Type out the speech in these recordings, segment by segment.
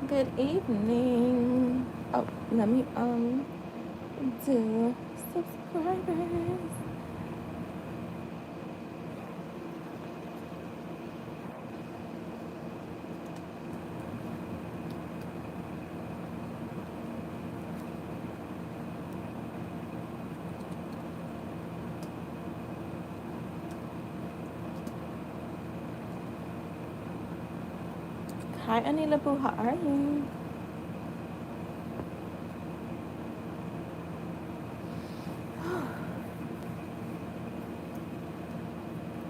Good evening. Oh, let me do subscribers. Hi, Anila Boo. How are you?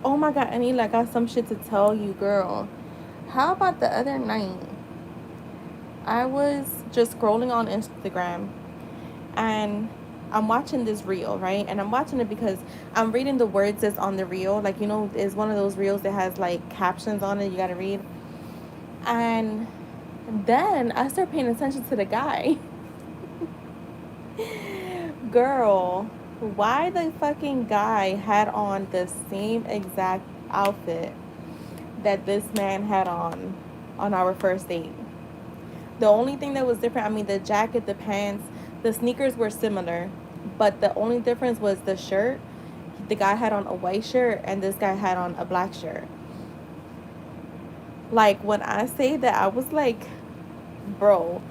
Oh my God, Anila, I got some shit to tell you, girl. How about the other night? I was just scrolling on Instagram and I'm watching this reel, right? And I'm watching it because I'm reading the words that's on the reel. Like, you know, it's one of those reels that has like captions on it you gotta read. And then I start paying attention to the guy. Girl, why the fucking guy had on the same exact outfit that this man had on our first date? The only thing that was different, I mean, the jacket, the pants, the sneakers were similar, but the only difference was the shirt. The guy had on a white shirt and this guy had on a black shirt. Like, when I say that, I was like, bro,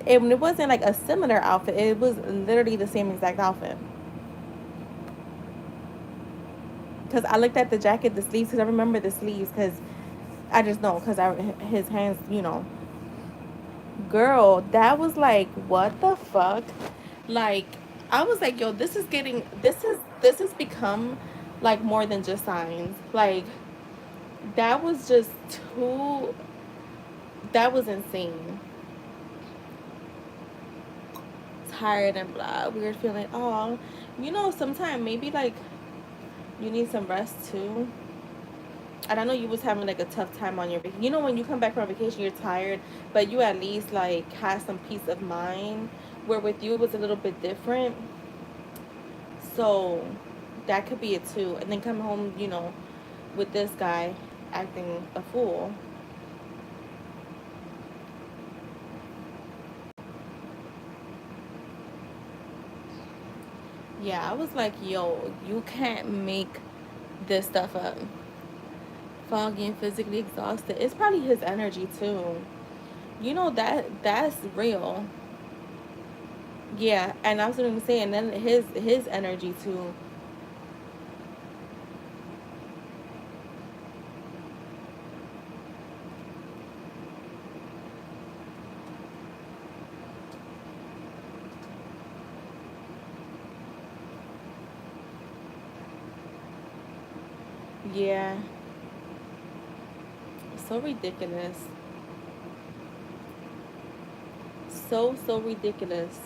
it wasn't like a similar outfit, it was literally the same exact outfit. Because I looked at the jacket, the sleeves, because I remember the sleeves, because I just know, because his hands, you know. Girl, that was like, what the fuck? Like, I was like, yo, this has become like more than just signs. Like, that was just too, that was insane. Tired and blah, weird feeling. Oh, you know, sometimes maybe like you need some rest too. And I know you was having like a tough time on your you know, when you come back from vacation you're tired, but you at least like had some peace of mind, where with you it was a little bit different. So that could be it too. And then come home, you know, with this guy acting a fool. Yeah, I was like, yo, you can't make this stuff up. Foggy and physically exhausted, it's probably his energy too. You know, that's real. Yeah, and I was gonna say, and then his energy too. Yeah, so ridiculous. So ridiculous.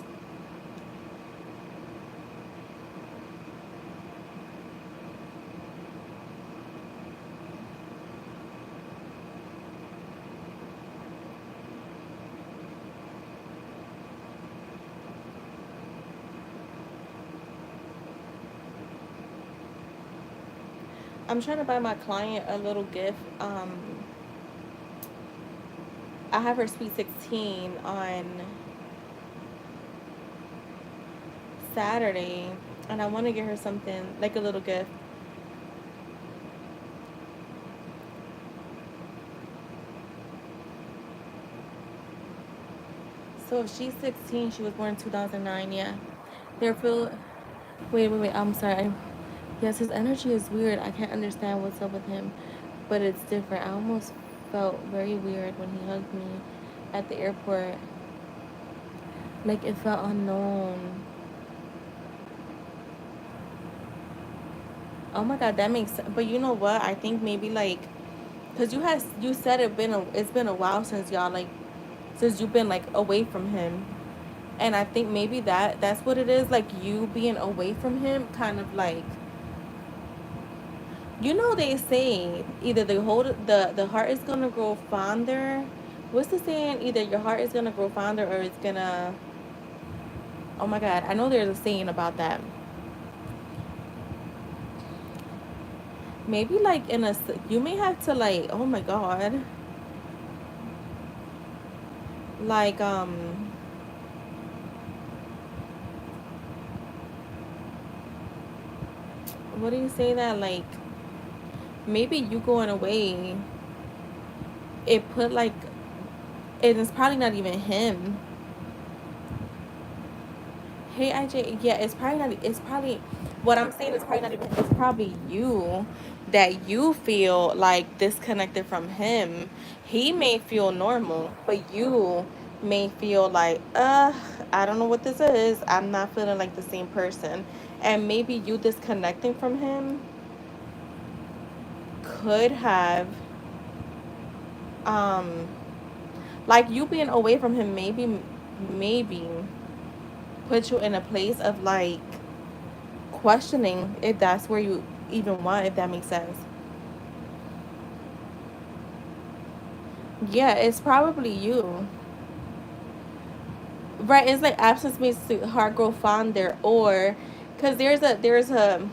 I'm trying to buy my client a little gift. I have her sweet 16 on Saturday, and I want to get her something like a little gift. So if she's 16, she was born in 2009. Yeah, they're feel. Wait. I'm sorry. Yes, his energy is weird. I can't understand what's up with him, but it's different. I almost felt very weird when he hugged me at the airport. Like it felt unknown. Oh my God, that makes sense. But you know what? I think maybe like, cause you said it's been a while since y'all like, since you've been like away from him, and I think maybe that's what it is. Like you being away from him, kind of like, you know, they say either the heart is gonna grow fonder. What's the saying? Either your heart is gonna grow fonder or it's gonna. Oh my God, I know there's a saying about that. Maybe like you may have to like. Oh my God. Like, what do you say that? Like, maybe you going away, it put like, and it's probably not even him. Hey, IJ, yeah, it's probably not, it's probably, what I'm saying is probably not even, it's probably you that you feel like disconnected from him. He may feel normal, but you may feel like, I don't know what this is. I'm not feeling like the same person. And maybe you disconnecting from him could have, um, like you being away from him, maybe put you in a place of like, questioning if that's where you even want, if that makes sense. Yeah, it's probably you. Right, it's like absence makes the heart grow fonder, or because there's an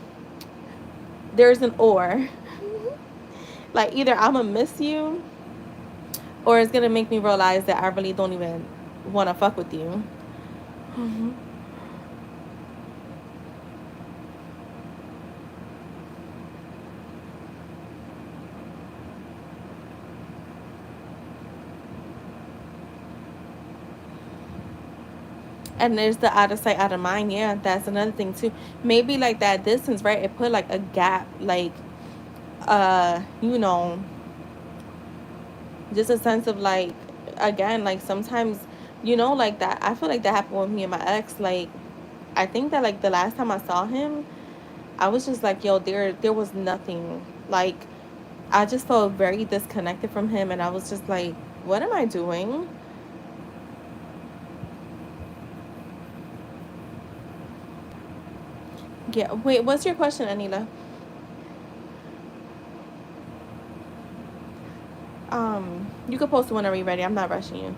or. Like either I'm gonna miss you, or it's gonna make me realize that I really don't even want to fuck with you. Hmm. And there's the out of sight, out of mind. Yeah, that's another thing too. Maybe like that distance, right? It put like a gap, like you know, just a sense of like, again, like sometimes, like that. I feel like that happened with me and my ex. Like, I think that like the last time I saw him, I was just like, yo, there was nothing. Like, I just felt very disconnected from him, and I was just like, what am I doing? Yeah, wait, what's your question, Anila? You can post it whenever you're ready. I'm not rushing you.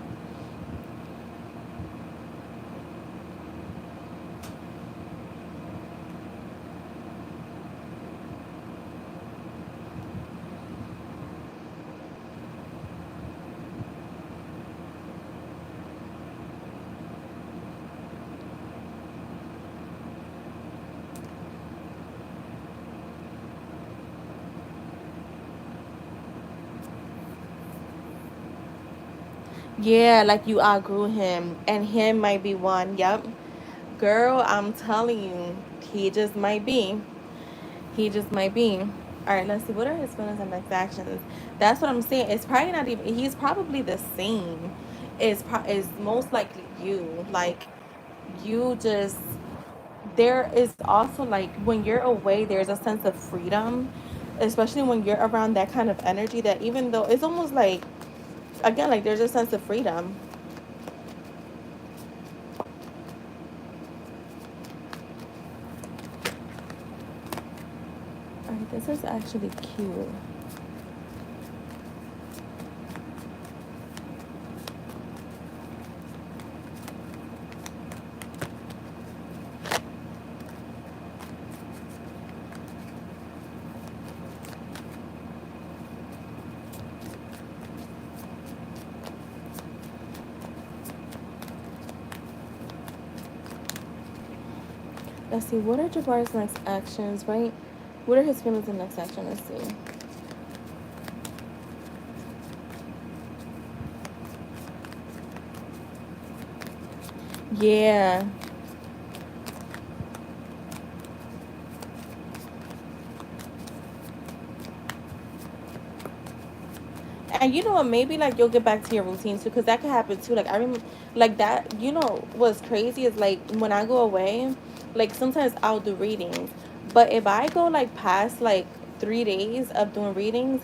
Yeah, like you outgrew him, and him might be one. Yep. Girl, I'm telling you, he just might be. He just might be. All right, let's see. What are his feelings and next actions? That's what I'm saying. It's probably not even. He's probably the same. Is most likely you. Like, you just. There is also like when you're away, there's a sense of freedom, especially when you're around that kind of energy. That even though it's almost like, again, like there's a sense of freedom. All right, this is actually cute. Let's see. What are Jabbar's next actions? Right. What are his feelings and next action? Let's see. Yeah. And you know what? Maybe like you'll get back to your routine too, because that could happen too. Like I remember, like that. You know what's crazy is like when I go away, like sometimes I'll do readings, but if I go like past like 3 days of doing readings,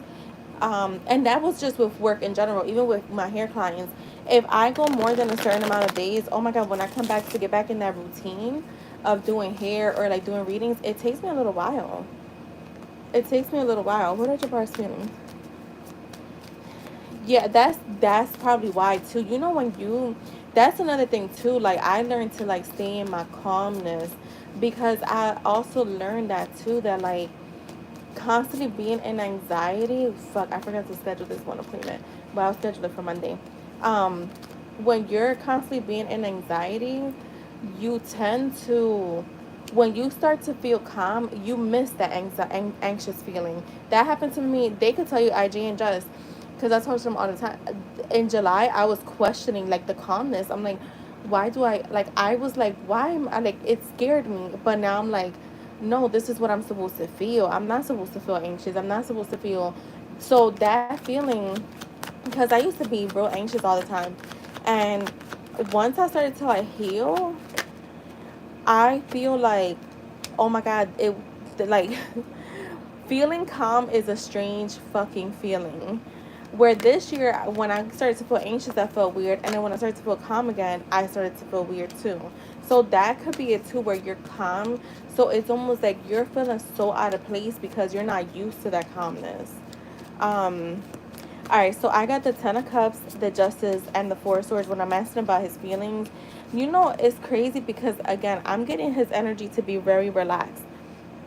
and that was just with work in general, even with my hair clients. If I go more than a certain amount of days, oh my god, when I come back to get back in that routine of doing hair or like doing readings, it takes me a little while. It takes me a little while. What are your bars feeling? Yeah, that's probably why too. You know when you that's another thing too. Like I learned to like stay in my calmness because I also learned that too that like constantly being in anxiety. Fuck, I forgot to schedule this one appointment, but I'll schedule it for Monday. Um, when you're constantly being in anxiety, you tend to, when you start to feel calm, you miss that anxious feeling. That happened to me. They could tell you, IG and Just, because I talk to them all the time. In July, I was questioning like the calmness. I'm like, why do I like? I was like, why am I like? It scared me, but now I'm like, no, this is what I'm supposed to feel. I'm not supposed to feel anxious. I'm not supposed to feel. So that feeling, because I used to be real anxious all the time, and once I started to like heal, I feel like, oh my God, it like feeling calm is a strange fucking feeling. Where this year, when I started to feel anxious, I felt weird, and then when I started to feel calm again, I started to feel weird too. So that could be it too, where you're calm. So it's almost like you're feeling so out of place because you're not used to that calmness. Um, all right, so I got the Ten of Cups, the Justice, and the Four of Swords. When I'm asking about his feelings, it's crazy because again, I'm getting his energy to be very relaxed.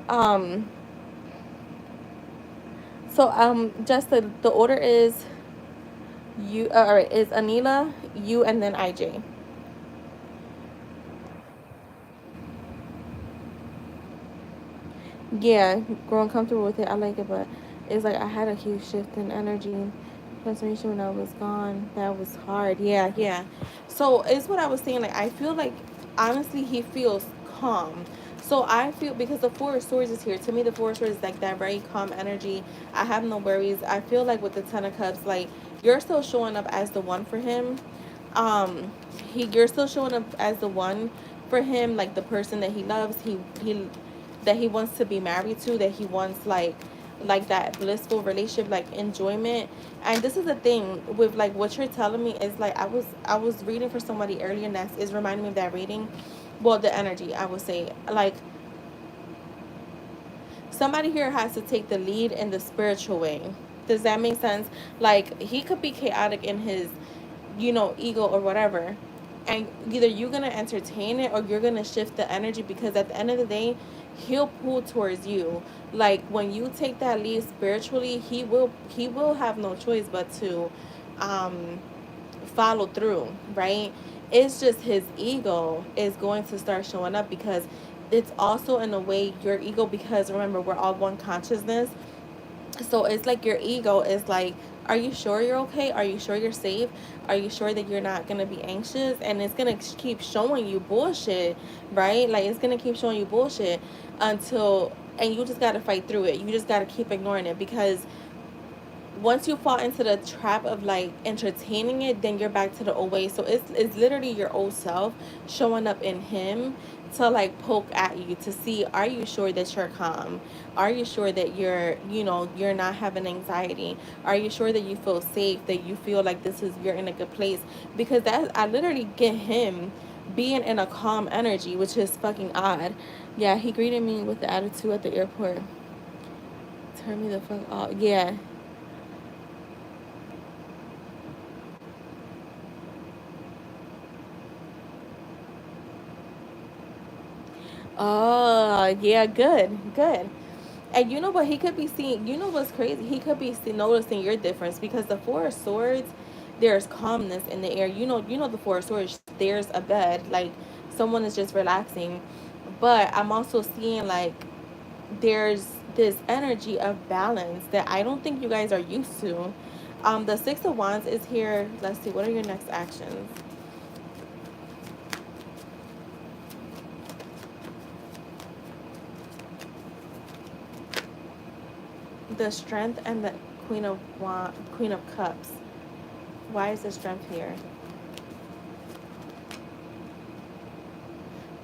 Um, just the order is you. All right, is Anila, you, and then IJ. Yeah, growing comfortable with it, I like it, but it's like I had a huge shift in energy transformation when I was gone. That was hard. Yeah, yeah. So it's what I was saying. Like I feel like honestly, he feels calm. So I feel because the Four of Swords is here. To me, the Four of Swords is like that very calm energy. I have no worries. I feel like with the Ten of Cups, like you're still showing up as the one for him. You're still showing up as the one for him, like the person that he loves. He that he wants to be married to, that he wants like that blissful relationship, like enjoyment. And this is the thing with like what you're telling me is like I was reading for somebody earlier, and that is reminding me of that reading. Well, the energy, I would say, like somebody here has to take the lead in the spiritual way. Does that make sense? Like he could be chaotic in his, ego or whatever. And either you're gonna entertain it or you're gonna shift the energy, because at the end of the day, he'll pull towards you. Like when you take that lead spiritually, he will have no choice but to um follow through, right? It's just his ego is going to start showing up, because it's also in a way your ego, because remember we're all one consciousness. So it's like your ego is like, are you sure you're okay? Are you sure you're safe? Are you sure that you're not going to be anxious? And it's going to keep showing you bullshit, right? Like it's going to keep showing you bullshit until, and you just got to fight through it. You just got to keep ignoring it, because once you fall into the trap of like entertaining it, then you're back to the old way. So it's literally your old self showing up in him to like poke at you to see, are you sure that you're calm? Are you sure that you're not having anxiety? Are you sure that you feel safe, that you feel like you're in a good place? Because that, I literally get him being in a calm energy, which is fucking odd. Yeah, he greeted me with the attitude at the airport. Turn me the fuck off. Yeah. Oh, yeah, good, good. And you know what he could be seeing? You know what's crazy? He could be noticing your difference, because the Four of Swords, there's calmness in the air. The Four of Swords. There's a bed, like someone is just relaxing. But I'm also seeing like there's this energy of balance that I don't think you guys are used to. The Six of Wands is here. Let's see. What are your next actions? The Strength and the Queen of Cups. Why is the Strength here?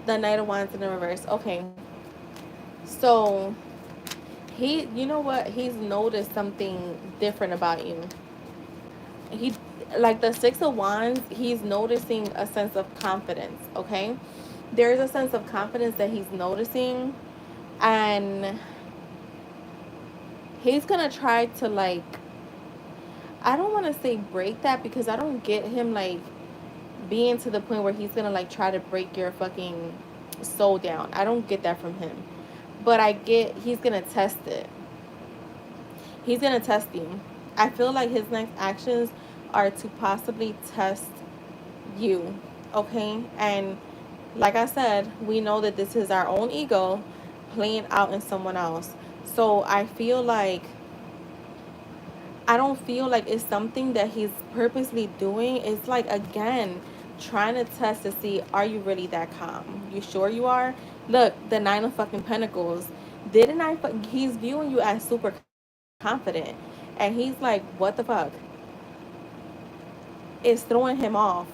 The Knight of Wands in the reverse. Okay. So you know what? He's noticed something different about you. He, like the Six of Wands, he's noticing a sense of confidence, okay? There's a sense of confidence that he's noticing, and he's gonna try to like, I don't want to say break that, because I don't get him like being to the point where he's gonna like try to break your fucking soul down. I don't get that from him. But I get he's gonna test it. He's gonna test you. I feel like his next actions are to possibly test you, okay? And like I said, we know that this is our own ego playing out in someone else. So I don't feel like it's something that he's purposely doing. It's like, again, trying to test to see, are you really that calm? You sure you are? Look, the Nine of fucking Pentacles. Didn't I? He's viewing you as super confident. And he's like, what the fuck? It's throwing him off.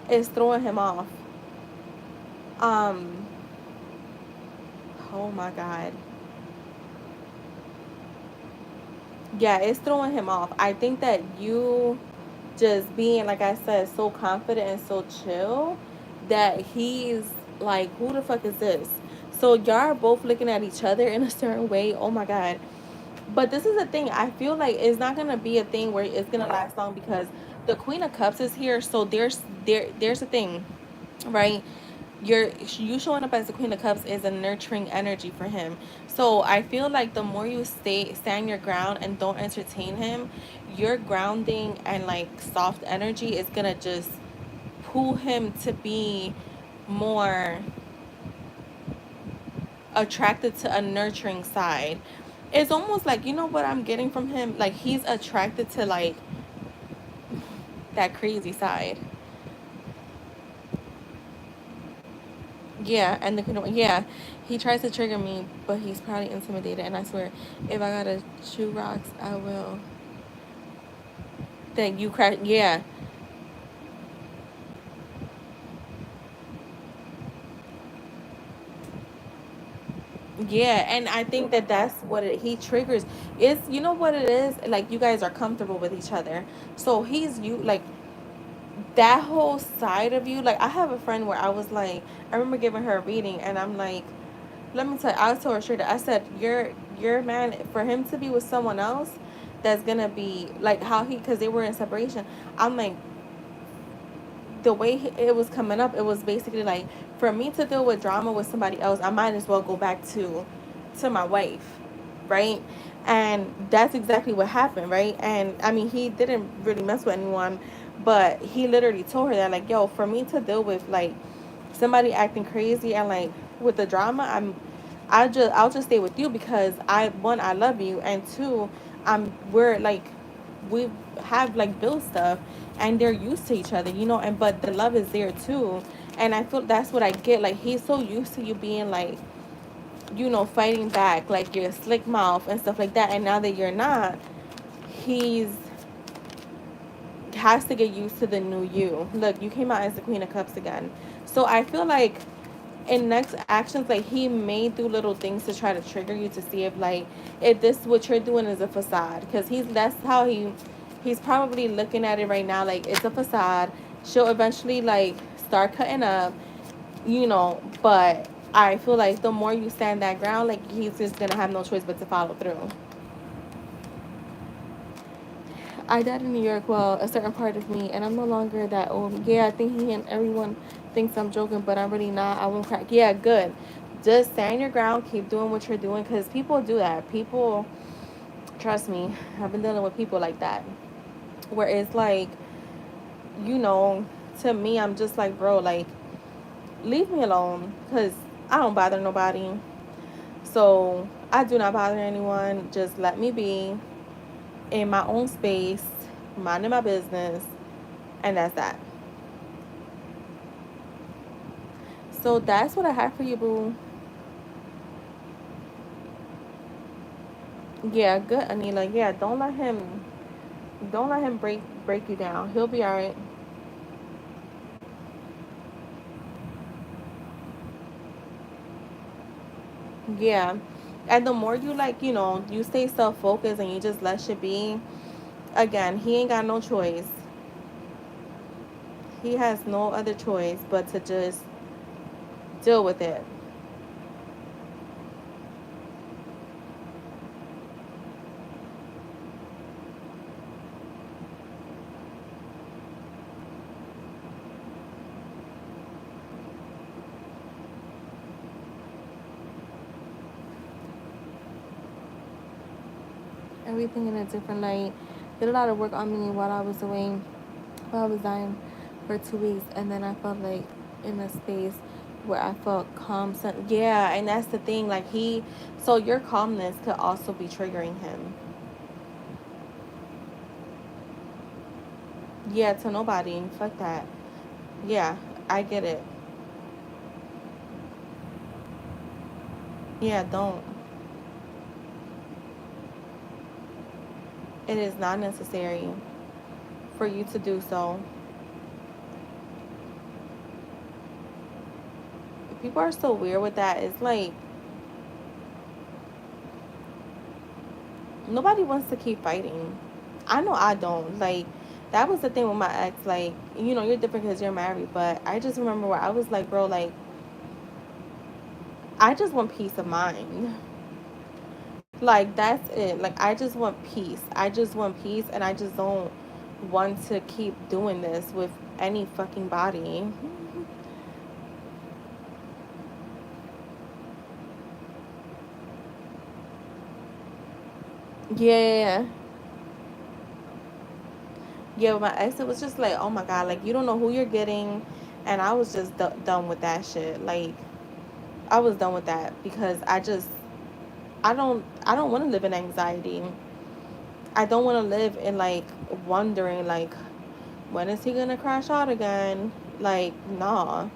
It's throwing him off. Um, oh my God. Yeah, it's throwing him off. I think that you just being, like I said, so confident and so chill that he's like, who the fuck is this? So y'all are both looking at each other in a certain way. Oh my God. But this is the thing. I feel like it's not gonna be a thing where it's gonna last long because the Queen of Cups is here. So there's a thing, right? You showing up as the Queen of Cups is a nurturing energy for him. So I feel like the more you stand your ground and don't entertain him, your grounding and like soft energy is gonna just pull him to be more attracted to a nurturing side. It's almost like, you know what I'm getting from him? Like he's attracted to like that crazy side. Yeah, and yeah, he tries to trigger me, but he's probably intimidated. And I swear, if I gotta chew rocks, I will. Then you crack. Yeah, yeah, and I think that that's what he triggers. Is, you know what it is? Like you guys are comfortable with each other, so he's you like that whole side of you. Like I have a friend where I was like, I remember giving her a reading, and I'm like, let me tell you, I told her straight up, I said, your man, for him to be with someone else, that's gonna be like how he, because they were in separation. I'm like, the way it was coming up, it was basically like, for me to deal with drama with somebody else, I might as well go back to my wife, right? And that's exactly what happened, right? And I mean, he didn't really mess with anyone, but he literally told her that, like, yo, for me to deal with like somebody acting crazy and like with the drama, I'll just stay with you because I love you, and two, we're like, we have like built stuff and they're used to each other, and but the love is there too. And I feel that's what I get. Like he's so used to you being like, fighting back, like your slick mouth and stuff like that. And now that you're not, he's has to get used to the new you. Look, you came out as the Queen of Cups again. So I feel like in next actions, like he may do little things to try to trigger you to see if this what you're doing is a facade, because that's how he's probably looking at it right now, like it's a facade. She'll eventually like start cutting up, but I feel like the more you stand that ground, like he's just gonna have no choice but to follow through. I died in New York, well, a certain part of me, and I'm no longer that old. Yeah, I think he and everyone thinks I'm joking, but I'm really not. I won't crack. Yeah, good. Just stand your ground, keep doing what you're doing, because people do that. People, trust me, I've been dealing with people like that, where it's like, you know, to me, I'm just like, bro, like, leave me alone, because I don't bother nobody. So I do not bother anyone. Just let me be in my own space, minding my business, and that's that. So that's what I have for you, boo. Yeah, good, Anila. Yeah, don't let him break you down. He'll be all right. Yeah, and the more you like, you stay self focused and you just let shit be. Again, he ain't got no choice. He has no other choice but to just deal with it. Everything in a different light. Did a lot of work on me while I was away, while I was dying. for 2 weeks, and then I felt like in a space where I felt calm. So, yeah, and that's the thing. Like so your calmness could also be triggering him. Yeah, to nobody. Fuck that. Yeah, I get it. Yeah, don't. It is not necessary for you to do so. People are so weird with that. It's like nobody wants to keep fighting. I know I don't. Like, that was the thing with my ex. Like, you're different because you're married, but I just remember where I was like, bro, like, I just want peace of mind. Like, that's it. Like, I just want peace. I just want peace, and I just don't want to keep doing this with any fucking body. Yeah. Yeah, with my ex, it was just like, oh my God, like, you don't know who you're getting. And I was just done with that shit. Like, I was done with that because I don't want to live in anxiety. I don't want to live in like wondering like when is he gonna crash out again? Like, nah.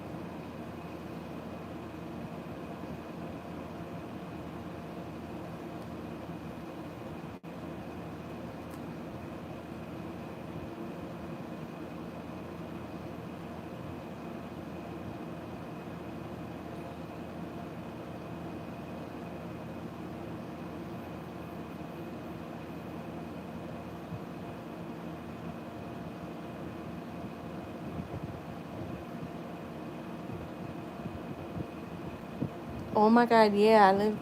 Oh my God, yeah, I live.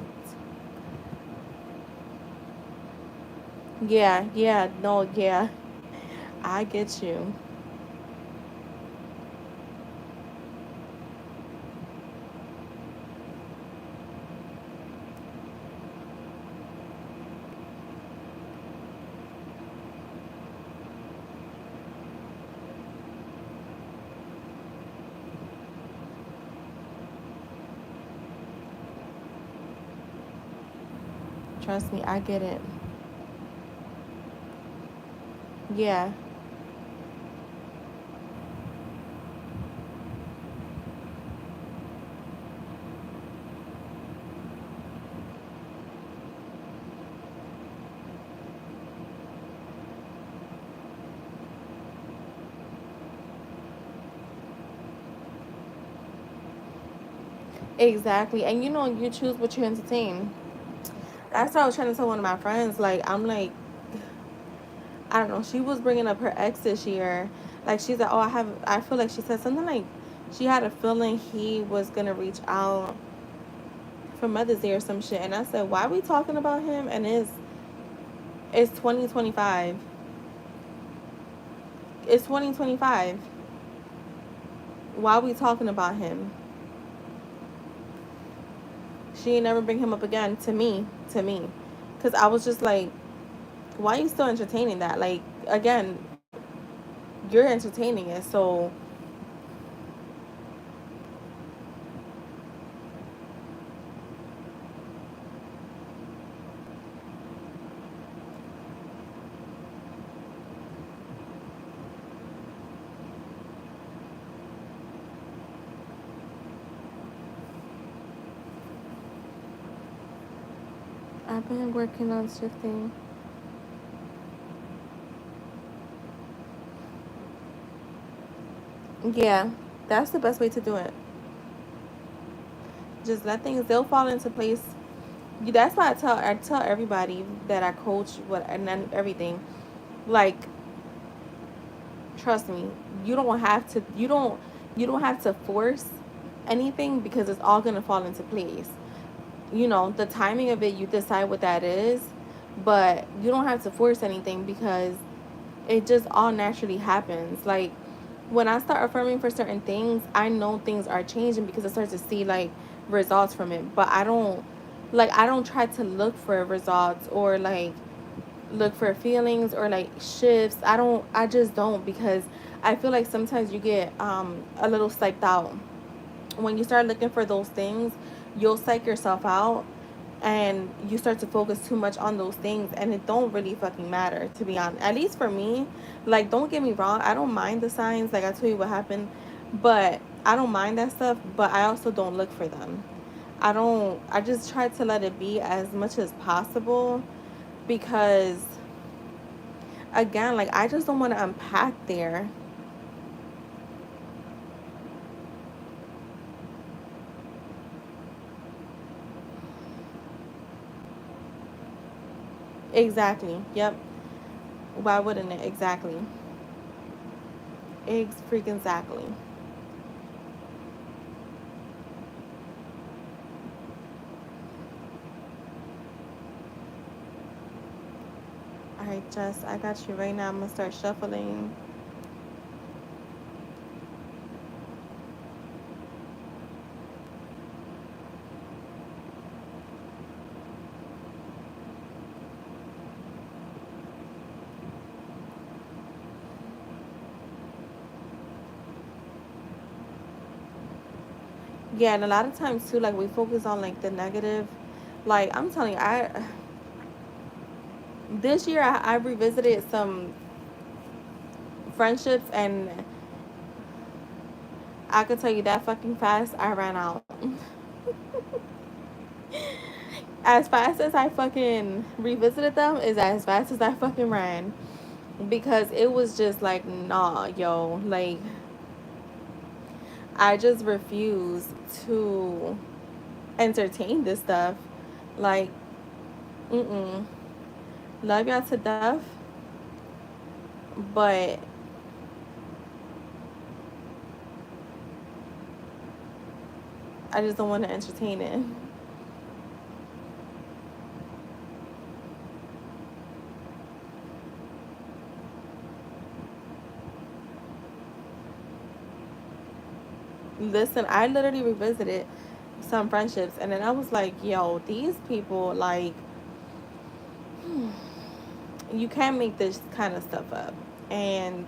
Yeah, yeah, no, yeah, I get you. Trust me, I get it. Yeah, exactly. And you choose what you entertain. That's what I was trying to tell one of my friends. Like, I'm like, I don't know. She was bringing up her ex this year. Like, she's like, oh, I feel like she said something like she had a feeling he was gonna reach out for Mother's Day or some shit. And I said, why are we talking about him? And it's 2025. It's 2025. Why are we talking about him? She ain't never bring him up again to me. Because I was just like, why are you still entertaining that? Like, again, you're entertaining it. So I've been working on shifting. Yeah, that's the best way to do it. Just let things, they'll fall into place. That's why I tell everybody that I coach what and then everything. Like, trust me, you don't have to force anything because it's all gonna fall into place. The timing of it, you decide what that is, but you don't have to force anything because it just all naturally happens. Like, when I start affirming for certain things, I know things are changing because I start to see like results from it. But I don't try to look for results or look for feelings or like shifts. I just don't, because I feel like sometimes you get a little psyched out. When you start looking for those things, you'll psych yourself out, and you start to focus too much on those things, and it don't really fucking matter, to be honest. At least for me, like, don't get me wrong, I don't mind the signs, like I tell you what happened, but I don't mind that stuff, but I also don't look for them. I just try to let it be as much as possible, because again, like, I just don't want to unpack there. Exactly. Yep. Why wouldn't it? Exactly. Eggs freaking exactly. All right, Jess, I got you right now. I'm gonna start shuffling. Yeah, and a lot of times too, like, we focus on like the negative. Like, I'm telling you, I this year I revisited some friendships, and I could tell you that fucking fast I ran out. As fast as I fucking revisited them is as fast as I fucking ran, because it was just like, nah, yo, like, I just refuse to entertain this stuff. Like, mm-mm. Love y'all to death, but I just don't want to entertain it. Listen, I literally revisited some friendships, and then I was like, yo, these people, like, you can't make this kind of stuff up. And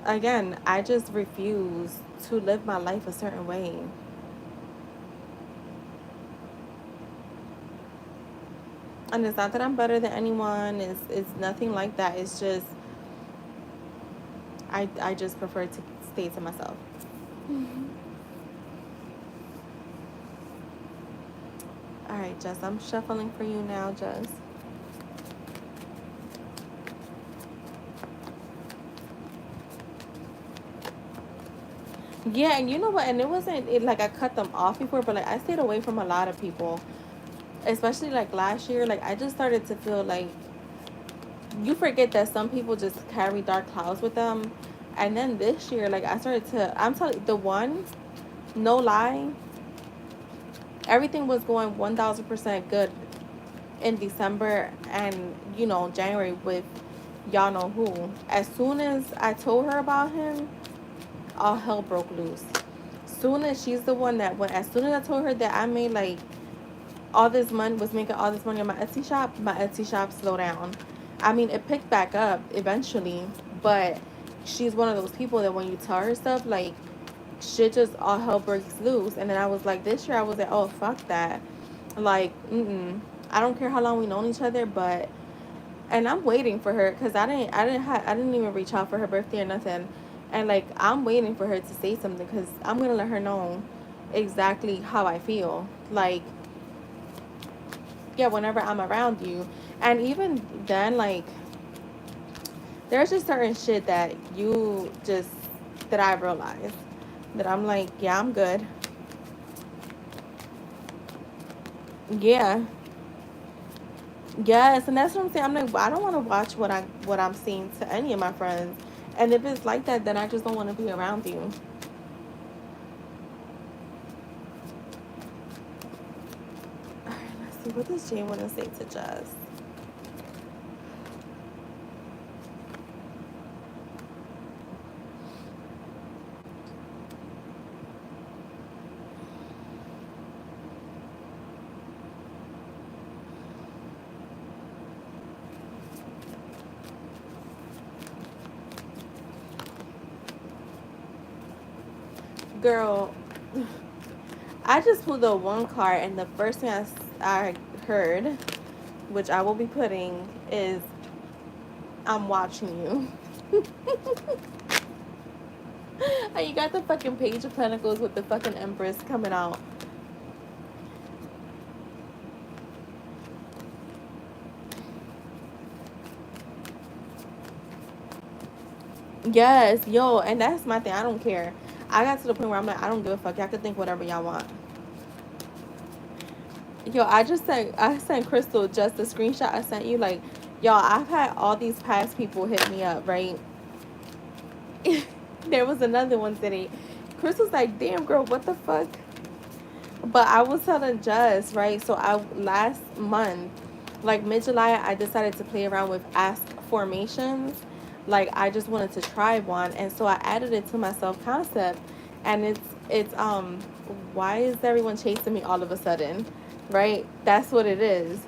again, I just refuse to live my life a certain way. And it's not that I'm better than anyone. It's nothing like that. It's just I just prefer to stay to myself. All right, Jess, I'm shuffling for you now, Jess. Yeah, and you know what? And it wasn't like I cut them off before, but like I stayed away from a lot of people, especially like last year. Like, I just started to feel like you forget that some people just carry dark clouds with them. And then this year, like, I started to, I'm telling you, the one, no lie, everything was going 1000% good in December and, January with y'all know who. As soon as I told her about him, all hell broke loose. Soon as she's the one that went, as soon as I told her that I made like all this money, was making all this money on my Etsy shop slowed down. I mean, it picked back up eventually, but she's one of those people that when you tell her stuff, like, shit just all hell breaks loose. And then I was like, this year I was like, oh, fuck that. Like, I don't care how long we known each other, but, and I'm waiting for her, because I didn't even reach out for her birthday or nothing. And like, I'm waiting for her to say something, because I'm gonna let her know exactly how I feel. Like, yeah, whenever I'm around you. And even then, like, there's just certain shit that you just, that I realize that I'm like, yeah, I'm good. Yeah. Yes, and that's what I'm saying. I'm like, I don't want to watch what I'm seeing to any of my friends. And if it's like that, then I just don't want to be around you. All right, let's see. What does Jane want to say to Jess? Girl, I just pulled the one card, and the first thing I heard, which I will be putting, is I'm watching you. And you got the fucking Page of Pentacles with the fucking Empress coming out. Yes, yo, and that's my thing. I don't care. I got to the point where I'm like, I don't give a fuck. Y'all can think whatever y'all want. Yo, I sent Crystal just the screenshot I sent you. Like, y'all, I've had all these past people hit me up, right? There was another one today. Crystal's like, damn girl, what the fuck? But I was telling Just, right? So I last month, like mid-July, I decided to play around with ask formations. Like I just wanted to try one, and so I added it to my self concept, and it's why is everyone chasing me all of a sudden, right? That's what it is.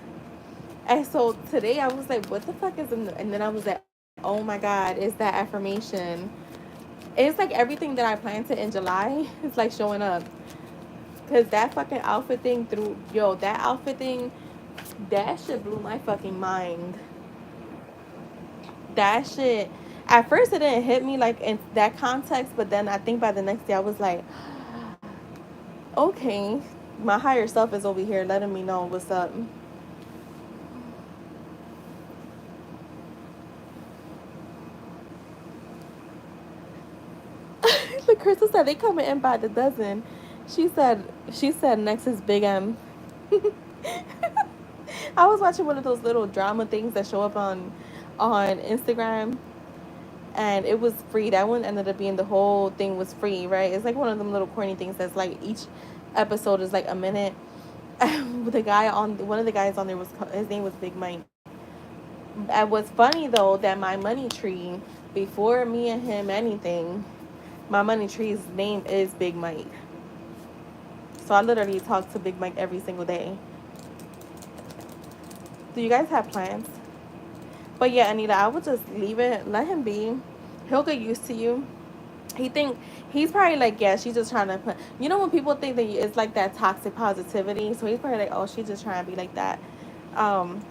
And so today I was like, what the fuck is in the, and then I was like, oh my god, is that affirmation? It's like everything that I planned to in July is like showing up. Cause that fucking outfit thing that outfit thing, that shit blew my fucking mind. That shit, at first it didn't hit me like in that context, but then I think by the next day I was like, okay, my higher self is over here letting me know what's up. The Crystal said they coming in by the dozen. She said next is Big M. I was watching one of those little drama things that show up on Instagram, and it was free. That one ended up being the whole thing was free, right? It's like one of them little corny things that's like each episode is like a minute. The guy on one of the guys on there was his name was Big Mike. And what's funny though that my money tree before me and him anything, my money tree's name is Big Mike. So I literally talk to Big Mike every single day. Do you guys have plans? But yeah, Anita, I would just leave it, let him be. He'll get used to you. He's probably like, yeah, she's just trying to put. You know when people think that it's like that toxic positivity, so he's probably like, oh, she's just trying to be like that. Um,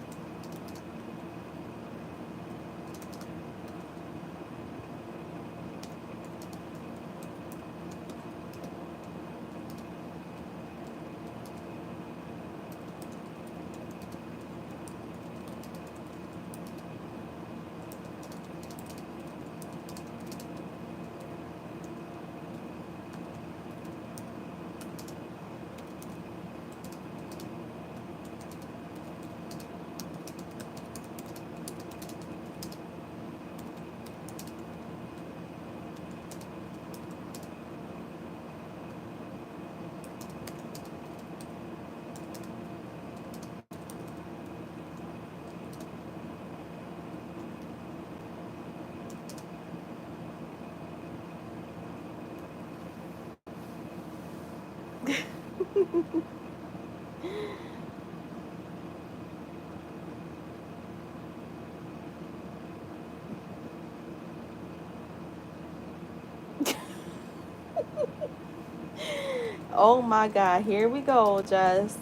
oh my God, here we go, Jess.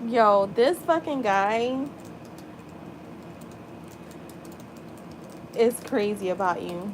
Yo, this fucking guy is crazy about you.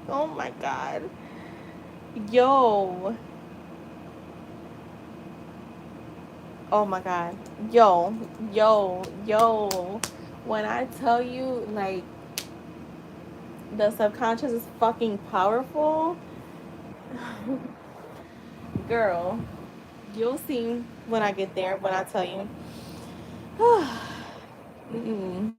Oh my god. Yo. Oh my god. Yo. Yo. Yo. When I tell you, like, the subconscious is fucking powerful, girl, you'll see when I get there, when I tell you. Mm-mm.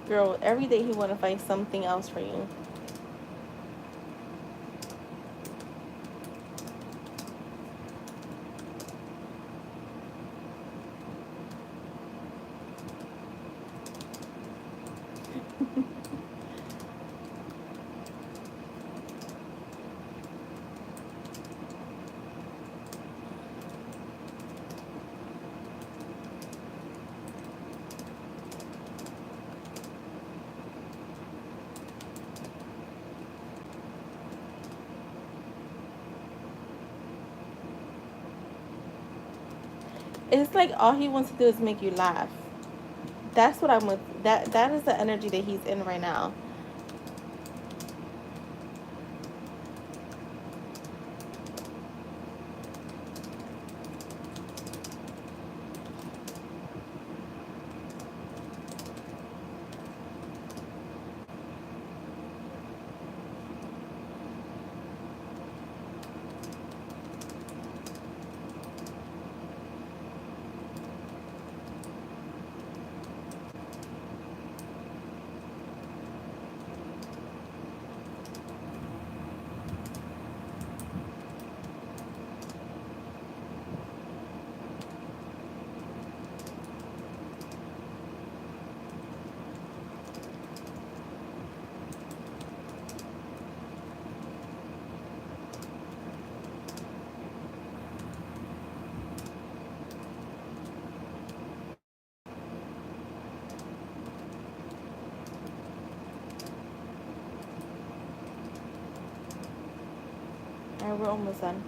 Girl, every day he want to find something else for you. It's like all he wants to do is make you laugh. That's what I'm with. That is the energy that he's in right now. All right, we're almost done.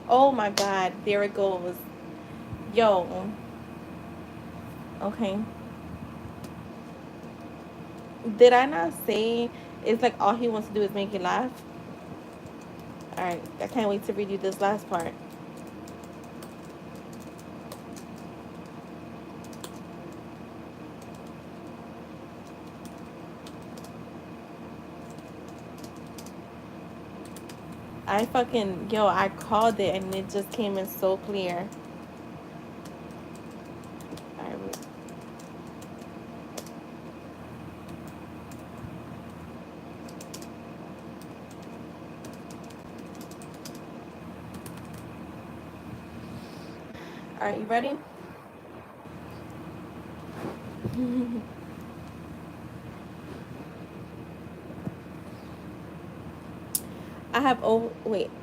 Oh my god, there it goes. Yo, okay. Did I not say it's like all he wants to do is make you laugh? Alright, I can't wait to read you this last part. I called it and it just came in so clear. Alright, you ready?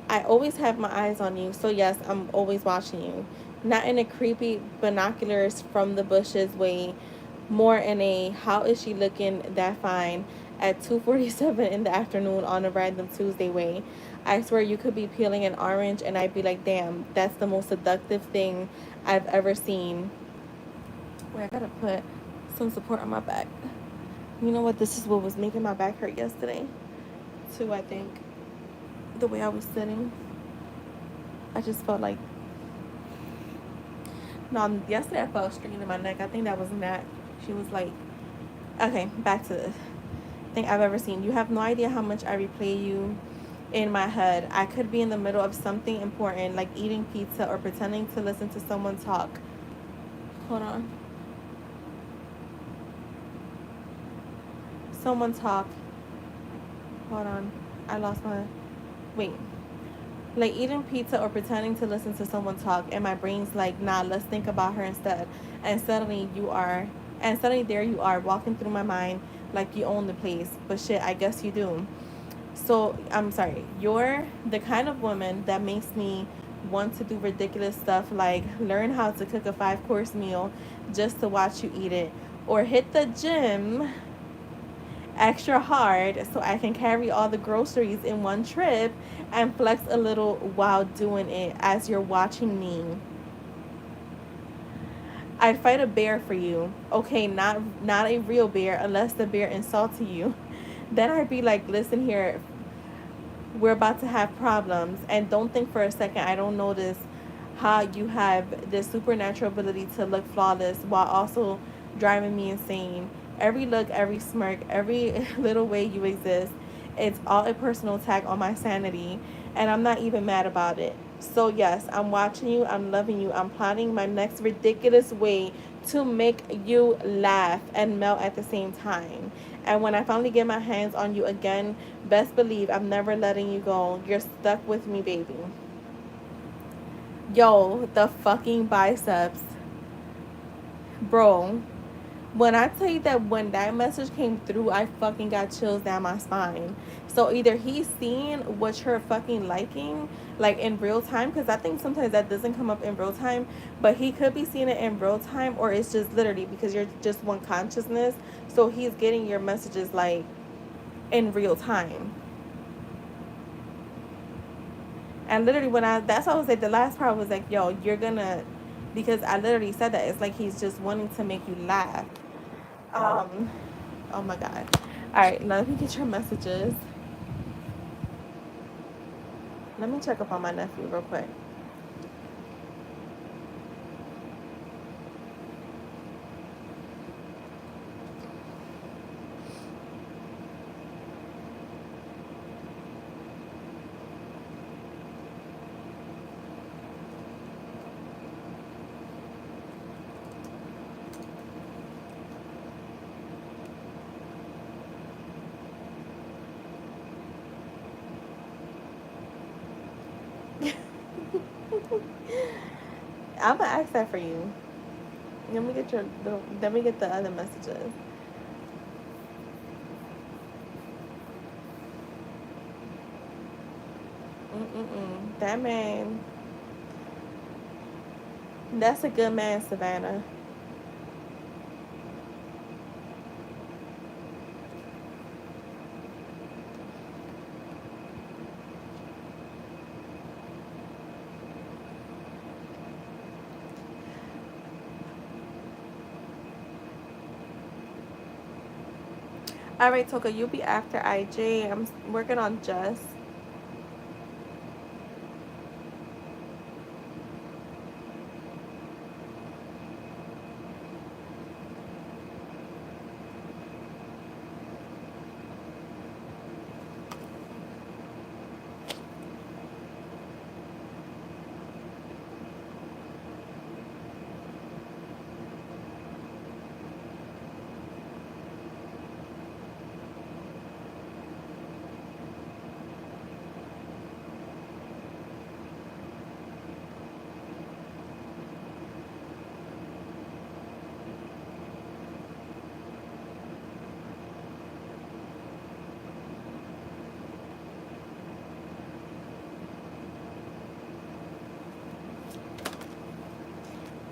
I always have my eyes on you, so yes, I'm always watching you. Not in a creepy binoculars from the bushes way, more in a how is she looking that fine at 2:47 in the afternoon on a random Tuesday way. I swear you could be peeling an orange and I'd be like, damn, that's the most seductive thing I've ever seen. Wait, I gotta put some support on my back. You know what? This is what was making my back hurt yesterday, too, I think. The way I was sitting. I just felt like no. Yesterday I felt a strain in my neck. I think that was Nat. She was like, okay, back to this thing I've ever seen. You have no idea how much I replay you in my head. I could be in the middle of something important, like eating pizza or pretending to listen to someone talk. Hold on. Someone talk. Hold on. I lost my. Wait. Like eating pizza or pretending to listen to someone talk, and my brain's like, nah, let's think about her instead. And suddenly you are, and suddenly there you are, walking through my mind like you own the place. But shit, I guess you do. So I'm sorry, you're the kind of woman that makes me want to do ridiculous stuff like learn how to cook a 5 course meal just to watch you eat it, or hit the gym extra hard so I can carry all the groceries in one trip and flex a little while doing it as you're watching me. I'd fight a bear for you. Okay, not a real bear unless the bear insulted you. Then I'd be like, listen here, we're about to have problems, and don't think for a second I don't notice how you have this supernatural ability to look flawless while also driving me insane. Every look, every smirk, every little way you exist, it's all a personal attack on my sanity, and I'm not even mad about it. So yes, I'm watching you, I'm loving you, I'm plotting my next ridiculous way to make you laugh and melt at the same time. And when I finally get my hands on you again, best believe I'm never letting you go. You're stuck with me, baby. Yo, the fucking biceps. Bro, when I tell you that when that message came through, I fucking got chills down my spine. So either he's seeing what you're fucking liking, like in real time, because I think sometimes that doesn't come up in real time, but he could be seeing it in real time, or it's just literally because you're just one consciousness. So he's getting your messages like in real time. And literally, that's why I was like, the last part was like, yo, you're gonna, because I literally said that. It's like he's just wanting to make you laugh. Um, oh my God. All right, let me get your messages. Let me check up on my nephew real quick. I'm gonna ask that for you. Let me get the other messages. That man, that's a good man, Savannah. All right, Toka, you'll be after IJ. I'm working on Jess.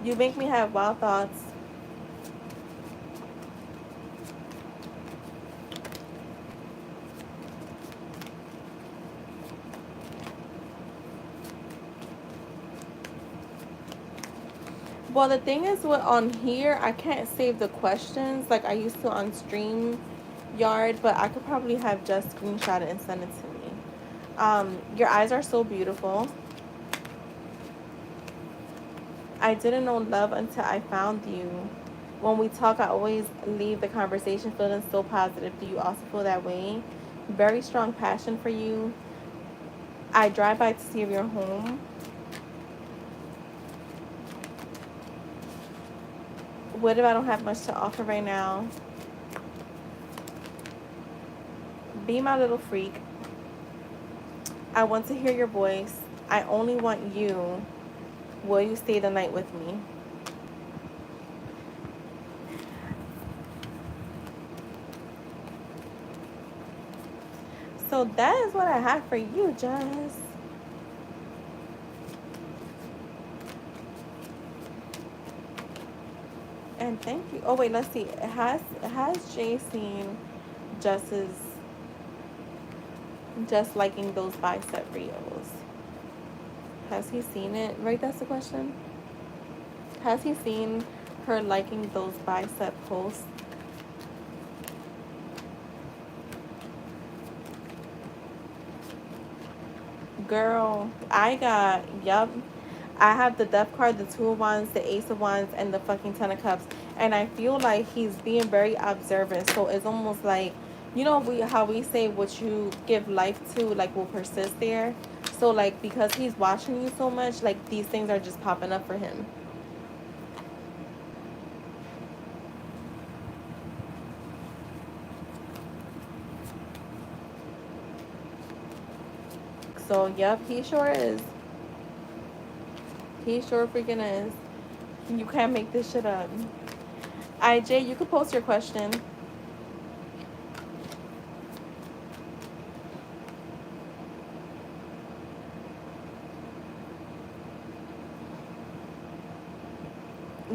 You make me have wild thoughts. Well, the thing is, what on here, I can't save the questions like I used to on StreamYard, but I could probably have just screenshot it and send it to me. Your eyes are so beautiful. I didn't know love until I found you. When we talk, I always leave the conversation feeling so positive. Do you also feel that way? Very strong passion for you. I drive by to see if you're home. What if I don't have much to offer right now? Be my little freak. I want to hear your voice. I only want you. Will you stay the night with me? So that is what I have for you, Jess. And thank you. Oh wait, let's see. Has Jay seen Jess's just liking those bicep reels? Has he seen it? Right, that's the question. Has he seen her liking those bicep posts? Girl, I got, yup. I have the death card, the two of wands, the ace of wands, and the fucking 10 of cups. And I feel like he's being very observant. So it's almost like, you know, how we say what you give life to, like, will persist there. So, like, because he's watching you so much, like, these things are just popping up for him. So, yep, he sure is. He sure freaking is. You can't make this shit up. IJ, you could post your question.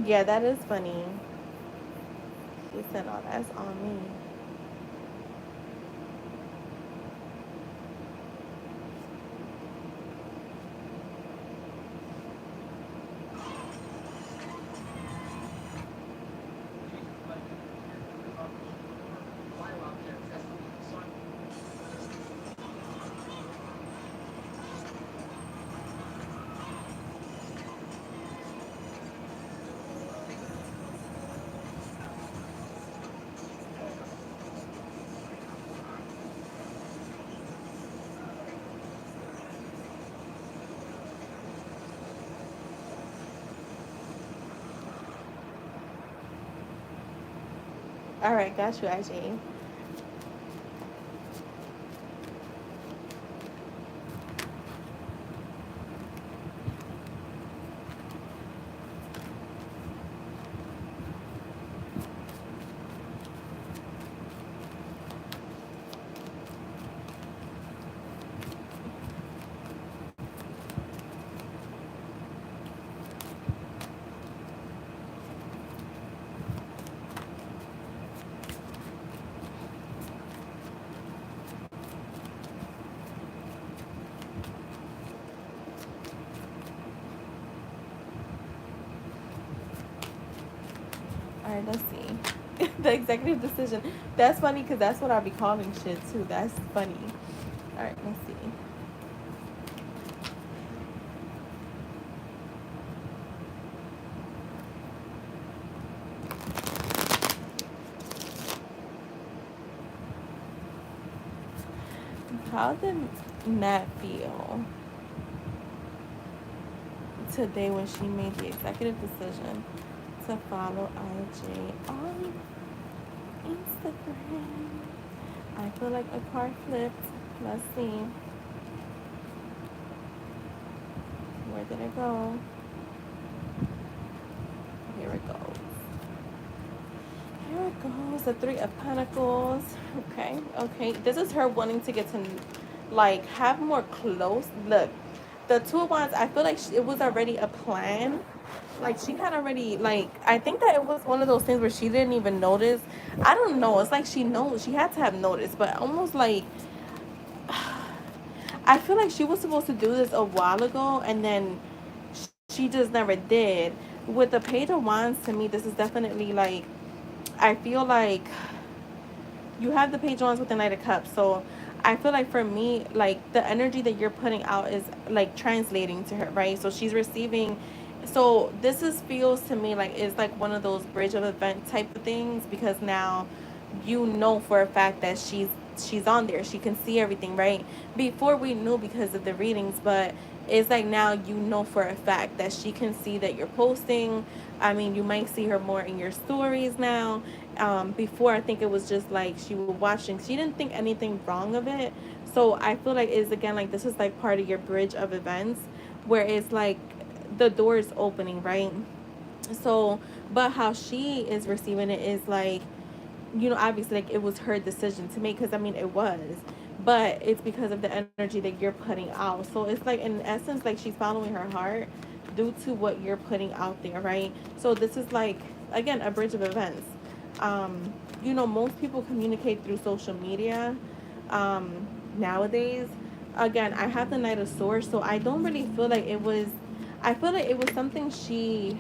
Yeah, that is funny. He said, oh, that's on me. All right, got you, IJ. All right, let's see. The executive decision. That's funny because that's what I be calling shit too. That's funny. All right, let's see. How did Nat feel today when she made the executive decision to follow IJ on Instagram? I feel like a car flipped. Let's see. Where did it go? Here it goes. Here it goes. The Three of Pentacles. Okay, okay. This is her wanting to get to, like, have more close. Look, the Two of Wands, I feel like it was already a plan. Like, she had already, like, I think that it was one of those things where she didn't even notice. I don't know. It's like she knows. She had to have noticed. But almost like, I feel like she was supposed to do this a while ago. And then she just never did. With the Page of Wands, to me, this is definitely, like, I feel like you have the Page of Wands with the Knight of Cups. So I feel like for me, like, the energy that you're putting out is, like, translating to her, right? So she's receiving. So this is feels to me like it's like one of those bridge of event type of things, because now you know for a fact that she's on there. She can see everything, right? Before we knew because of the readings, but it's like now you know for a fact that she can see that you're posting. I mean, you might see her more in your stories now. Before, I think it was just like she was watching. She didn't think anything wrong of it. So I feel like it's again like this is like part of your bridge of events where it's like the door is opening, right? So, but how she is receiving it is like, you know, obviously like it was her decision to make, because I mean it was, but it's because of the energy that you're putting out. So it's like in essence like she's following her heart due to what you're putting out there, right? So this is like again a bridge of events. You know, most people communicate through social media nowadays. Again, I have the Knight of Swords, so I don't really feel like it was, I feel like it was something she,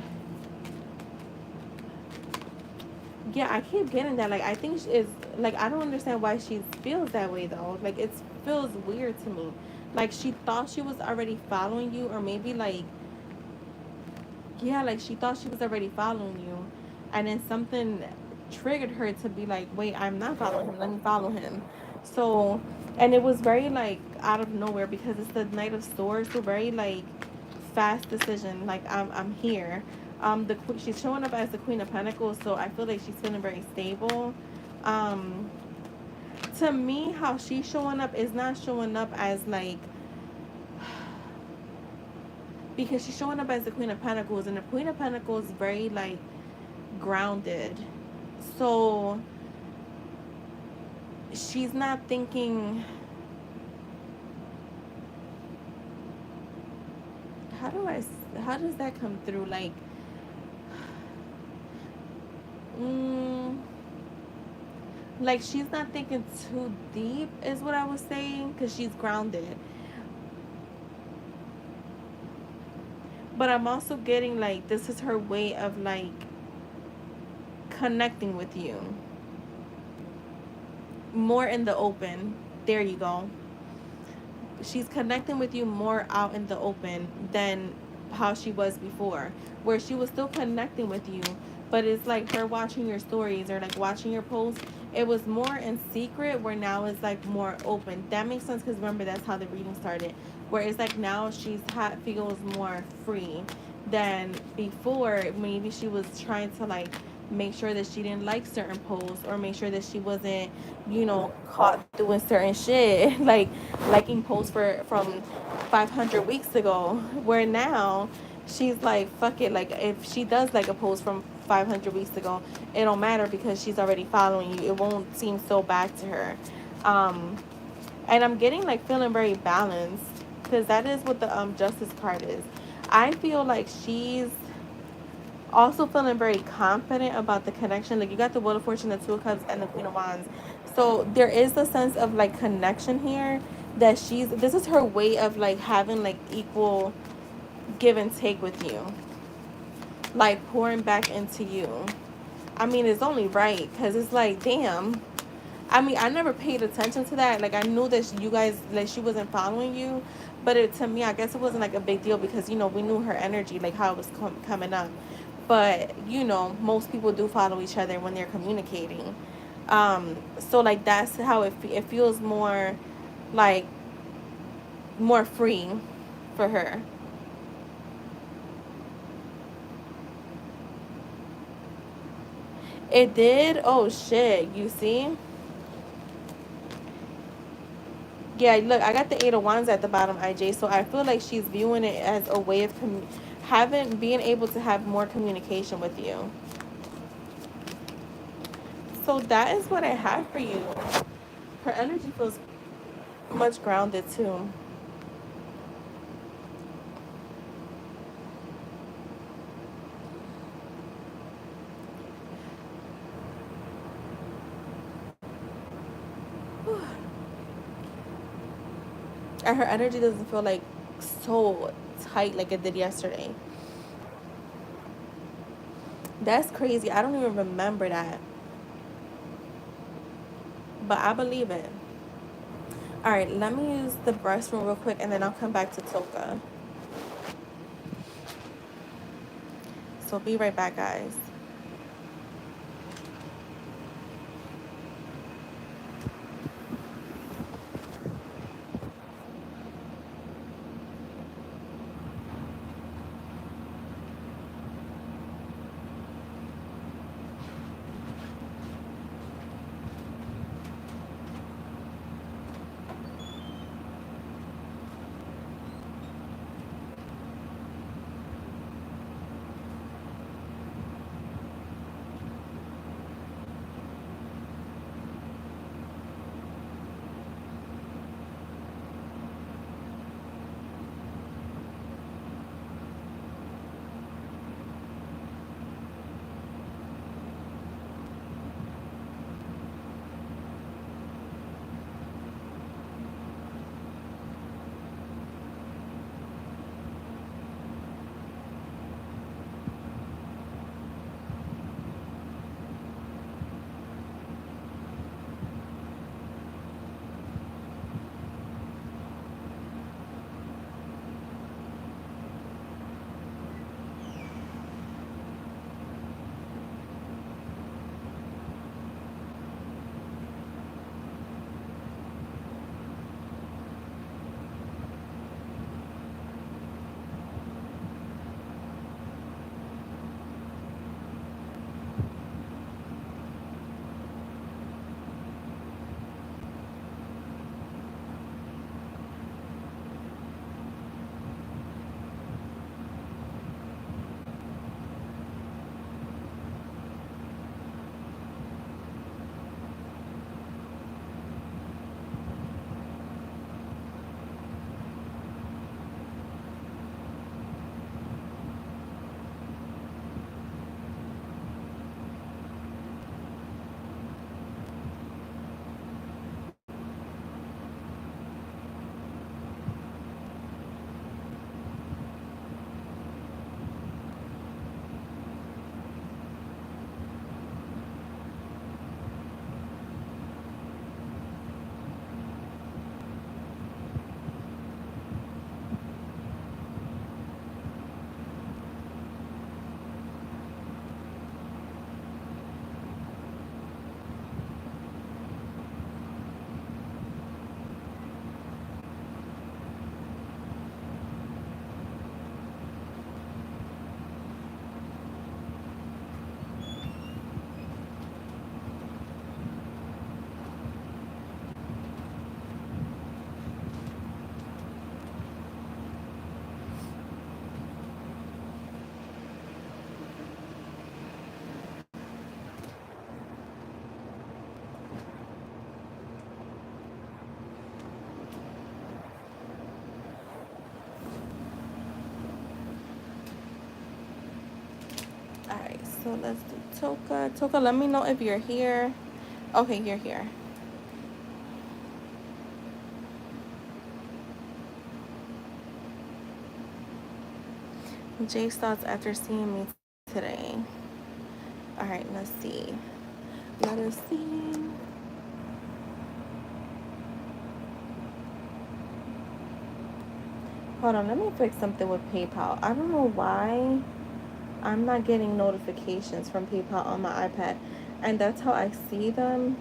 yeah, I keep getting that. Like, I think it's like I don't understand why she feels that way though. Like, it feels weird to me. Like, she thought she was already following you, or maybe like, yeah, like she thought she was already following you, and then something triggered her to be like, wait, I'm not following him. Let me follow him. So, and it was very like out of nowhere because it's the Knight of Swords, so very like fast decision. Like, I'm here. She's showing up as the Queen of Pentacles, so I feel like she's feeling very stable. Um, to me, how she's showing up is not showing up as like, because she's showing up as the Queen of Pentacles, and the Queen of Pentacles is very like grounded. So she's not thinking, how do I, how does that come through? Like, mm, like she's not thinking too deep is what I was saying, because she's grounded. But I'm also getting like this is her way of like connecting with you more in the open. There you go. She's connecting with you more out in the open than how she was before, where she was still connecting with you, but it's like her watching your stories or like watching your posts. It was more in secret, where now it's like more open. That makes sense, because remember that's how the reading started, where it's like now feels more free than before. Maybe she was trying to like make sure that she didn't like certain posts, or make sure that she wasn't, you know, caught doing certain shit like liking posts from 500 weeks ago, where now she's like fuck it, like if she does like a post from 500 weeks ago, it don't matter because she's already following you. It won't seem so bad to her. um and I'm getting like feeling very balanced, because that is what the Justice card is. I feel like she's also feeling very confident about the connection. Like, you got the Wheel of Fortune, the Two of Cups, and the Queen of Wands. So there is a sense of like connection here, that this is her way of like having like equal give and take with you, like pouring back into you. I mean, it's only right because it's like, damn. I mean, I never paid attention to that. Like, I knew that you guys, like, she wasn't following you, but to me, I guess it wasn't like a big deal because we knew her energy, like how it was coming up. But most people do follow each other when they're communicating. So like that's how it feels more, like more free for her. It did. Oh shit! You see? Yeah, look, I got the Eight of Wands at the bottom, IJ. So I feel like she's viewing it as a way of being able to have more communication with you. So that is what I have for you. Her energy feels much grounded too. And her energy doesn't feel like so tight like it did yesterday. That's crazy. I don't even remember that, but I believe it. All right, let me use the brush real quick, and then I'll come back to Toka. So be right back, guys. All right, so let's do Toka. Toka, let me know if you're here. Okay, you're here. Jay's thoughts after seeing me today. All right, let's see. Let us see. Hold on, let me fix something with PayPal. I don't know why I'm not getting notifications from PayPal on my iPad. And that's how I see them.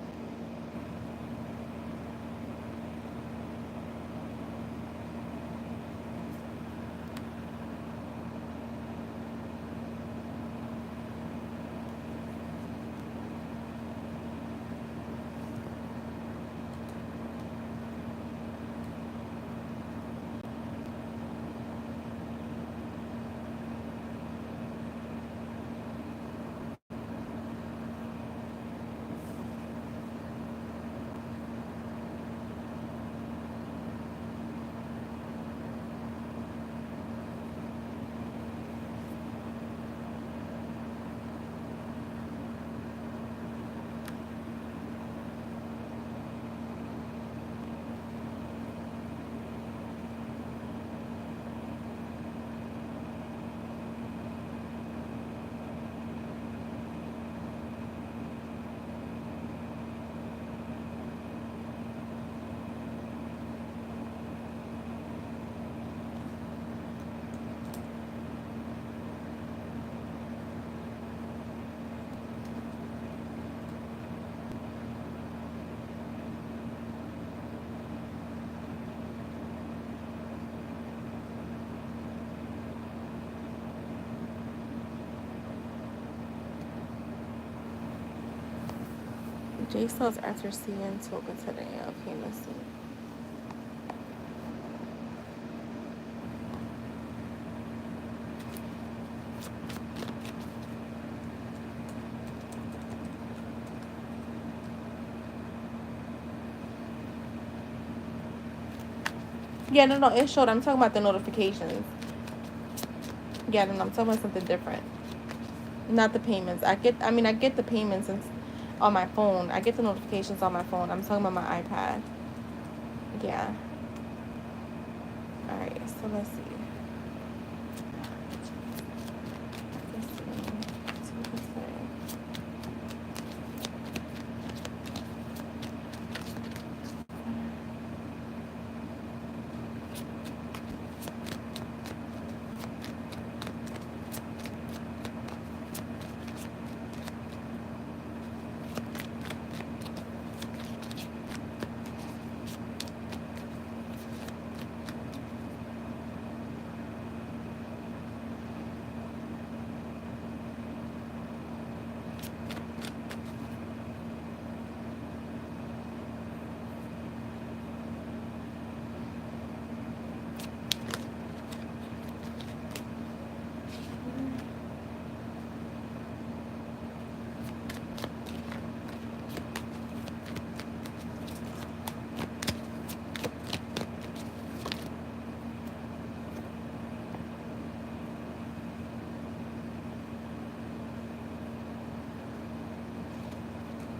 J sells after seeing Toga today. Okay, let's see. Yeah, no, it showed. I'm talking about the notifications. Yeah, no, I'm talking about something different. Not the payments. I get the payments on my phone. I get the notifications on my phone. I'm talking about my iPad. Yeah. All right. So let's see. Let's see. What we say.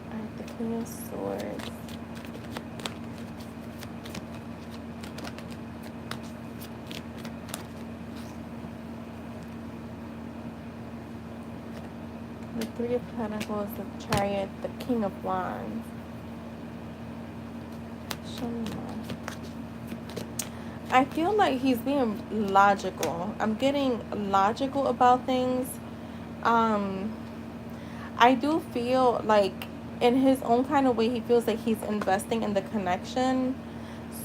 All right, the Queen of Swords. The Three of Pentacles, the Chariot, the King of Wands. Show me more. I feel like he's being logical. I'm getting logical about things. Um, I do feel like in his own kind of way, he feels like he's investing in the connection.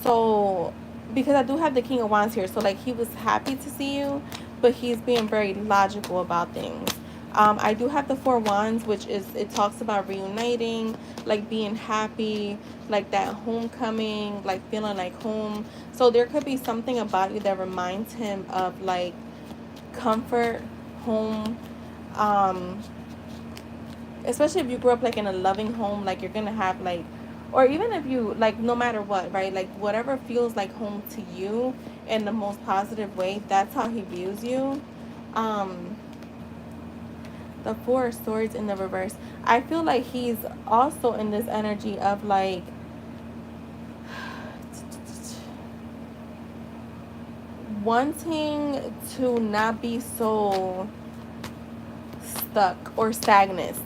So, because I do have the King of Wands here, so like he was happy to see you, but he's being very logical about things. I do have the Four Wands, which is, it talks about reuniting, like being happy, like that homecoming, like feeling like home. So there could be something about you that reminds him of like comfort, home, um, especially if you grew up like in a loving home, like you're gonna have like, or even if you like, no matter what, right, like whatever feels like home to you in the most positive way, that's how he views you. um the Four of Swords in the reverse, I feel like he's also in this energy of like wanting to not be so stuck or stagnant.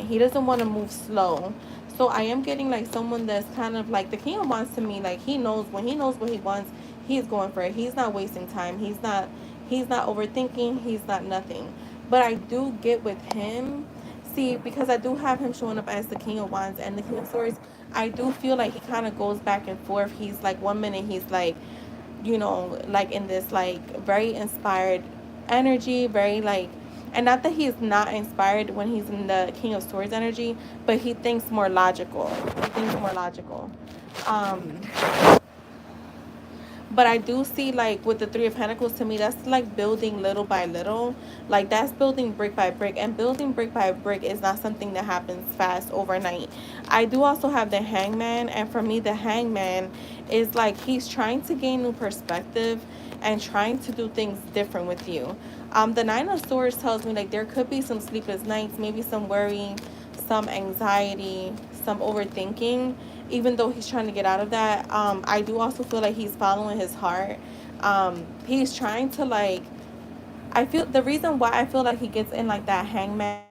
He doesn't want to move slow. So I am getting like someone that's kind of like the King of Wands to me. Like he knows when he knows what he wants, he's going for it. He's not wasting time. He's not overthinking. He's not nothing. But I do get with him. See, because I do have him showing up as the King of Wands and the King of Swords, I do feel like he kind of goes back and forth. He's like one minute he's like, like in this like very inspired energy, very like, and not that he's not inspired when he's in the King of Swords energy, but he thinks more logical. Um, but I do see like with the Three of Pentacles, to me that's like building little by little. Like that's building brick by brick, and building brick by brick is not something that happens fast overnight. I do also have the Hangman, and for me the Hangman is like he's trying to gain new perspective and trying to do things different with you. The Nine of Swords tells me like there could be some sleepless nights, maybe some worrying, some anxiety, some overthinking, even though he's trying to get out of that. I do also feel like he's following his heart. He's trying to like, I feel the reason why I feel like he gets in like that Hangman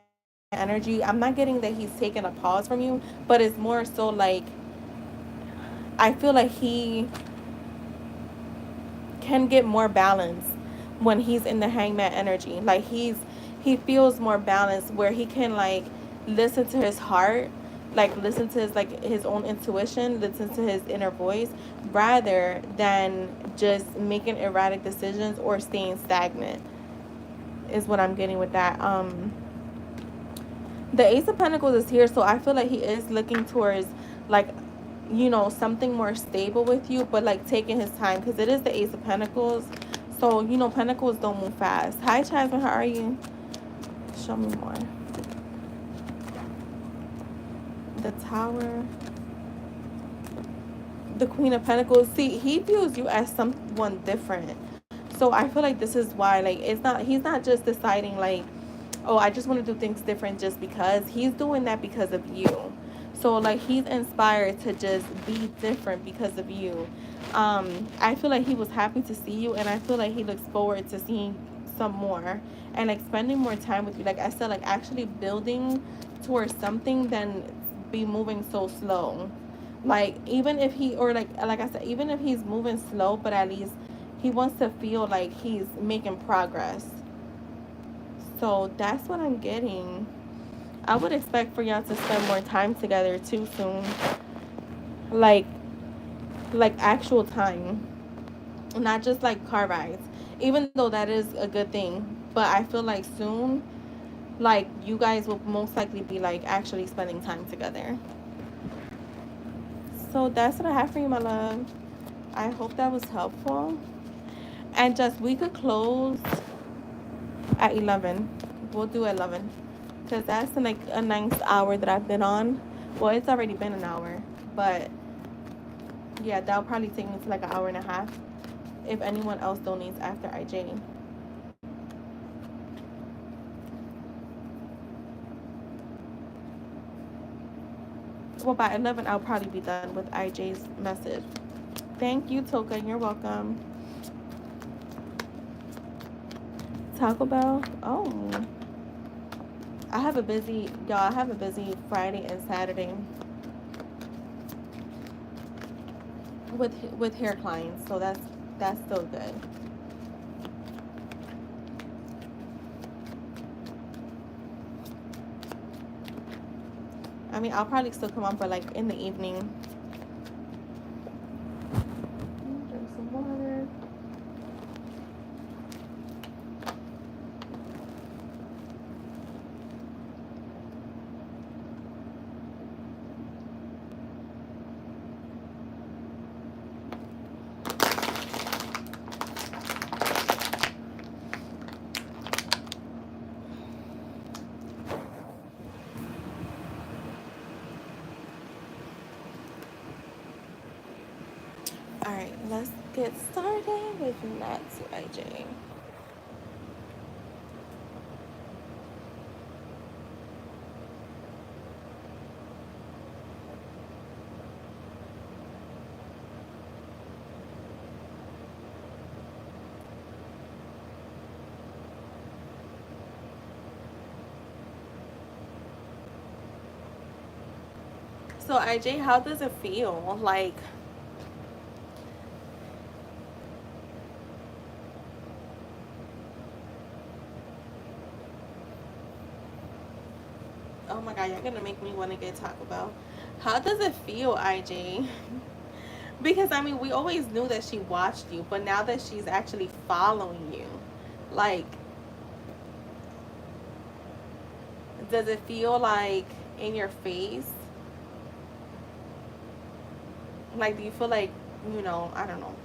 energy, I'm not getting that he's taking a pause from you, but it's more so like I feel like he can get more balance when he's in the Hangman energy. Like he feels more balanced where he can like listen to his heart, like listen to his like his own intuition, listen to his inner voice, rather than just making erratic decisions or staying stagnant, is what I'm getting with that. The Ace of Pentacles is here, so I feel like he is looking towards like, something more stable with you, but like taking his time, because it is the Ace of Pentacles. So Pentacles don't move fast. Hi Jasmine, how are you? Show me more. The Tower, the Queen of Pentacles. See, he views you as someone different. So I feel like this is why, like, he's not just deciding like, oh, I just want to do things different just because. He's doing that because of you. So like he's inspired to just be different because of you. I feel like he was happy to see you, and I feel like he looks forward to seeing some more and like spending more time with you. Like I said, like actually building towards something than be moving so slow. Like even if he, or like I said, even if he's moving slow, but at least he wants to feel like he's making progress. So that's what I'm getting. I would expect for y'all to spend more time together too soon. Like actual time. Not just like car rides. Even though that is a good thing. But I feel like soon, like you guys will most likely be like actually spending time together. So that's what I have for you, my love. I hope that was helpful. And just we could close at 11. We'll do 11. Because that's like a nice hour that I've been on. Well, it's already been an hour. But yeah, that'll probably take me to like an hour and a half. If anyone else donates after IJ. Well, by 11, I'll probably be done with IJ's message. Thank you, Toka. You're welcome. Taco Bell. Oh. I have a busy Friday and Saturday with hair clients, so that's still good. I mean, I'll probably still come on, but like in the evening. Drink some water. Alright, let's get started with Natsu IJ. So IJ, how does it feel? Like, oh my god, you're gonna make me want to get Taco Bell. How does it feel, IJ? Because I mean, we always knew that she watched you, but now that she's actually following you, like, does it feel like in your face? Like, do you feel like, I don't know.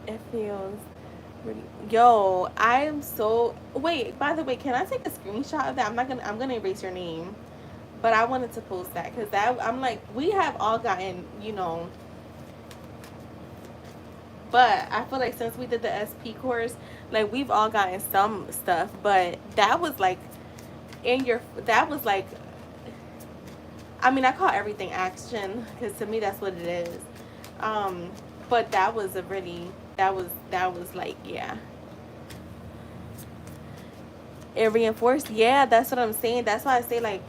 It feels really. Yo, I'm so. Wait, by the way, can I take a screenshot of that? I'm gonna erase your name, but I wanted to post that because that I'm like, we have all gotten. But I feel like since we did the SP course, like we've all gotten some stuff, but that was like that was like, I mean, I call everything action because to me that's what it is. Um, but that was a really, that was like, yeah, it reinforced. Yeah, that's what I'm saying. That's why I say like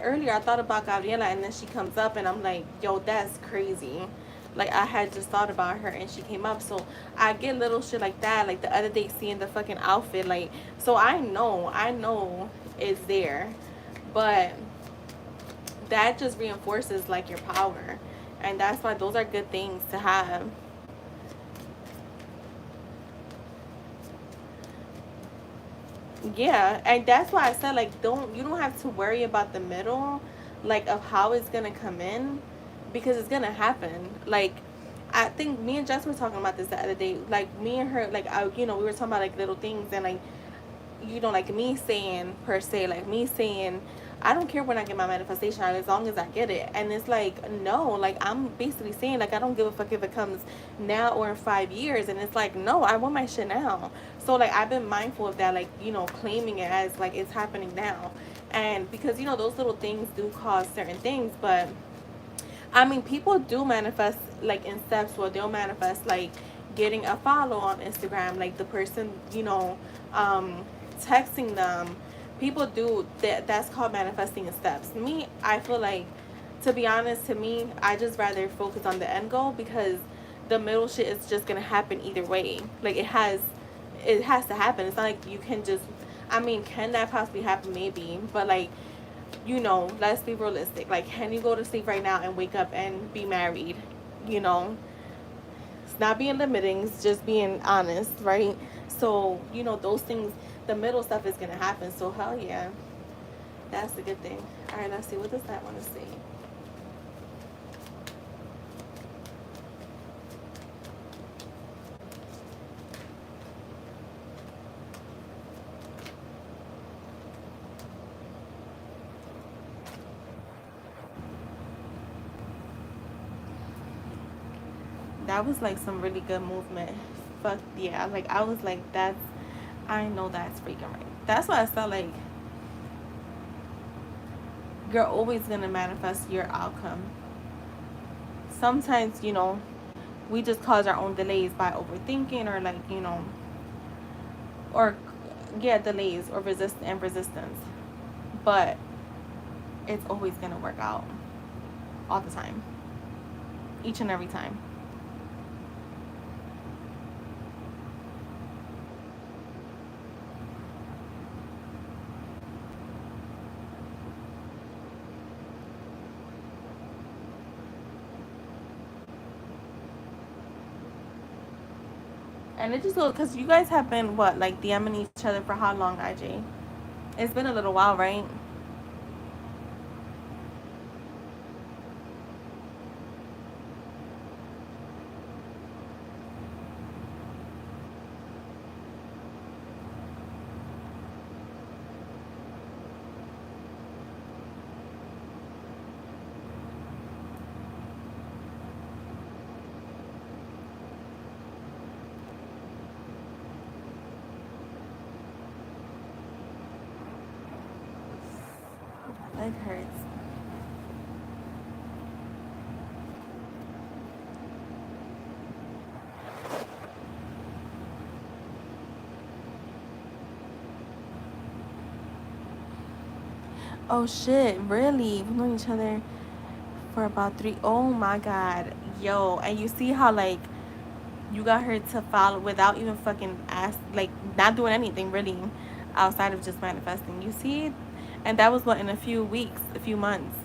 earlier I thought about Gabriela and then she comes up and I'm like, yo, that's crazy. Like I had just thought about her and she came up, so I get little shit like that. Like the other day seeing the fucking outfit, like, so I know it's there, but that just reinforces like your power, and that's why those are good things to have. Yeah, and that's why I said like you don't have to worry about the middle, like of how it's gonna come in, because it's gonna happen. Like I think me and Jess were talking about this the other day. Like me and her, like we were talking about like little things and like like me saying per se, like me saying, I don't care when I get my manifestation out as long as I get it. And it's like, no, like I'm basically saying, like, I don't give a fuck if it comes now or in 5 years. And it's like, no, I want my shit now. So like I've been mindful of that, like, claiming it as like it's happening now. And because, those little things do cause certain things, but I mean, people do manifest like in steps where they'll manifest like getting a follow on Instagram, like the person, texting them. People do that. That's called manifesting in steps. Me, I feel like, to be honest, to me, I just rather focus on the end goal because the middle shit is just gonna happen either way. Like it has to happen. It's not like you can just. I mean, can that possibly happen? Maybe, but like let's be realistic. Like, can you go to sleep right now and wake up and be married? You know, it's not being limiting, it's just being honest, right? So, those things, the middle stuff is going to happen. So, hell yeah, that's the good thing. All right, let's see. What does that want to say? That was like some really good movement. Fuck yeah. Like, I was like, I know that's freaking right. That's why I felt like you're always going to manifest your outcome. Sometimes, we just cause our own delays by overthinking or like, or yeah, delays or resistance. But it's always going to work out all the time. Each and every time. And it just goes because you guys have been what, like DMing each other for how long, IJ? It's been a little while, right? leg hurts. Oh shit, really? We've known each other for about 3. Oh my god. Yo, and you see how like you got her to follow without even fucking ask, like not doing anything really outside of just manifesting. You see? And that was what, in a few weeks, a few months.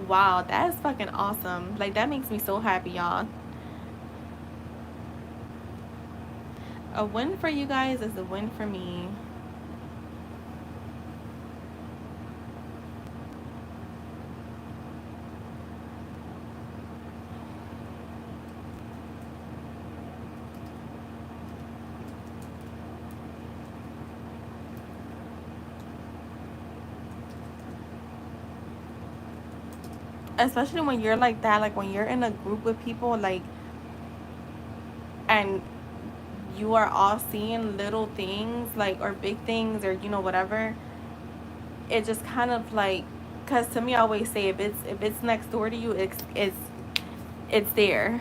Wow, that is fucking awesome. Like that makes me so happy, y'all. A win for you guys is a win for me. Especially when you're like that, like when you're in a group with people, like, and you are all seeing little things, like, or big things, or whatever. It just kind of like, cause to me, I always say if it's next door to you, it's there.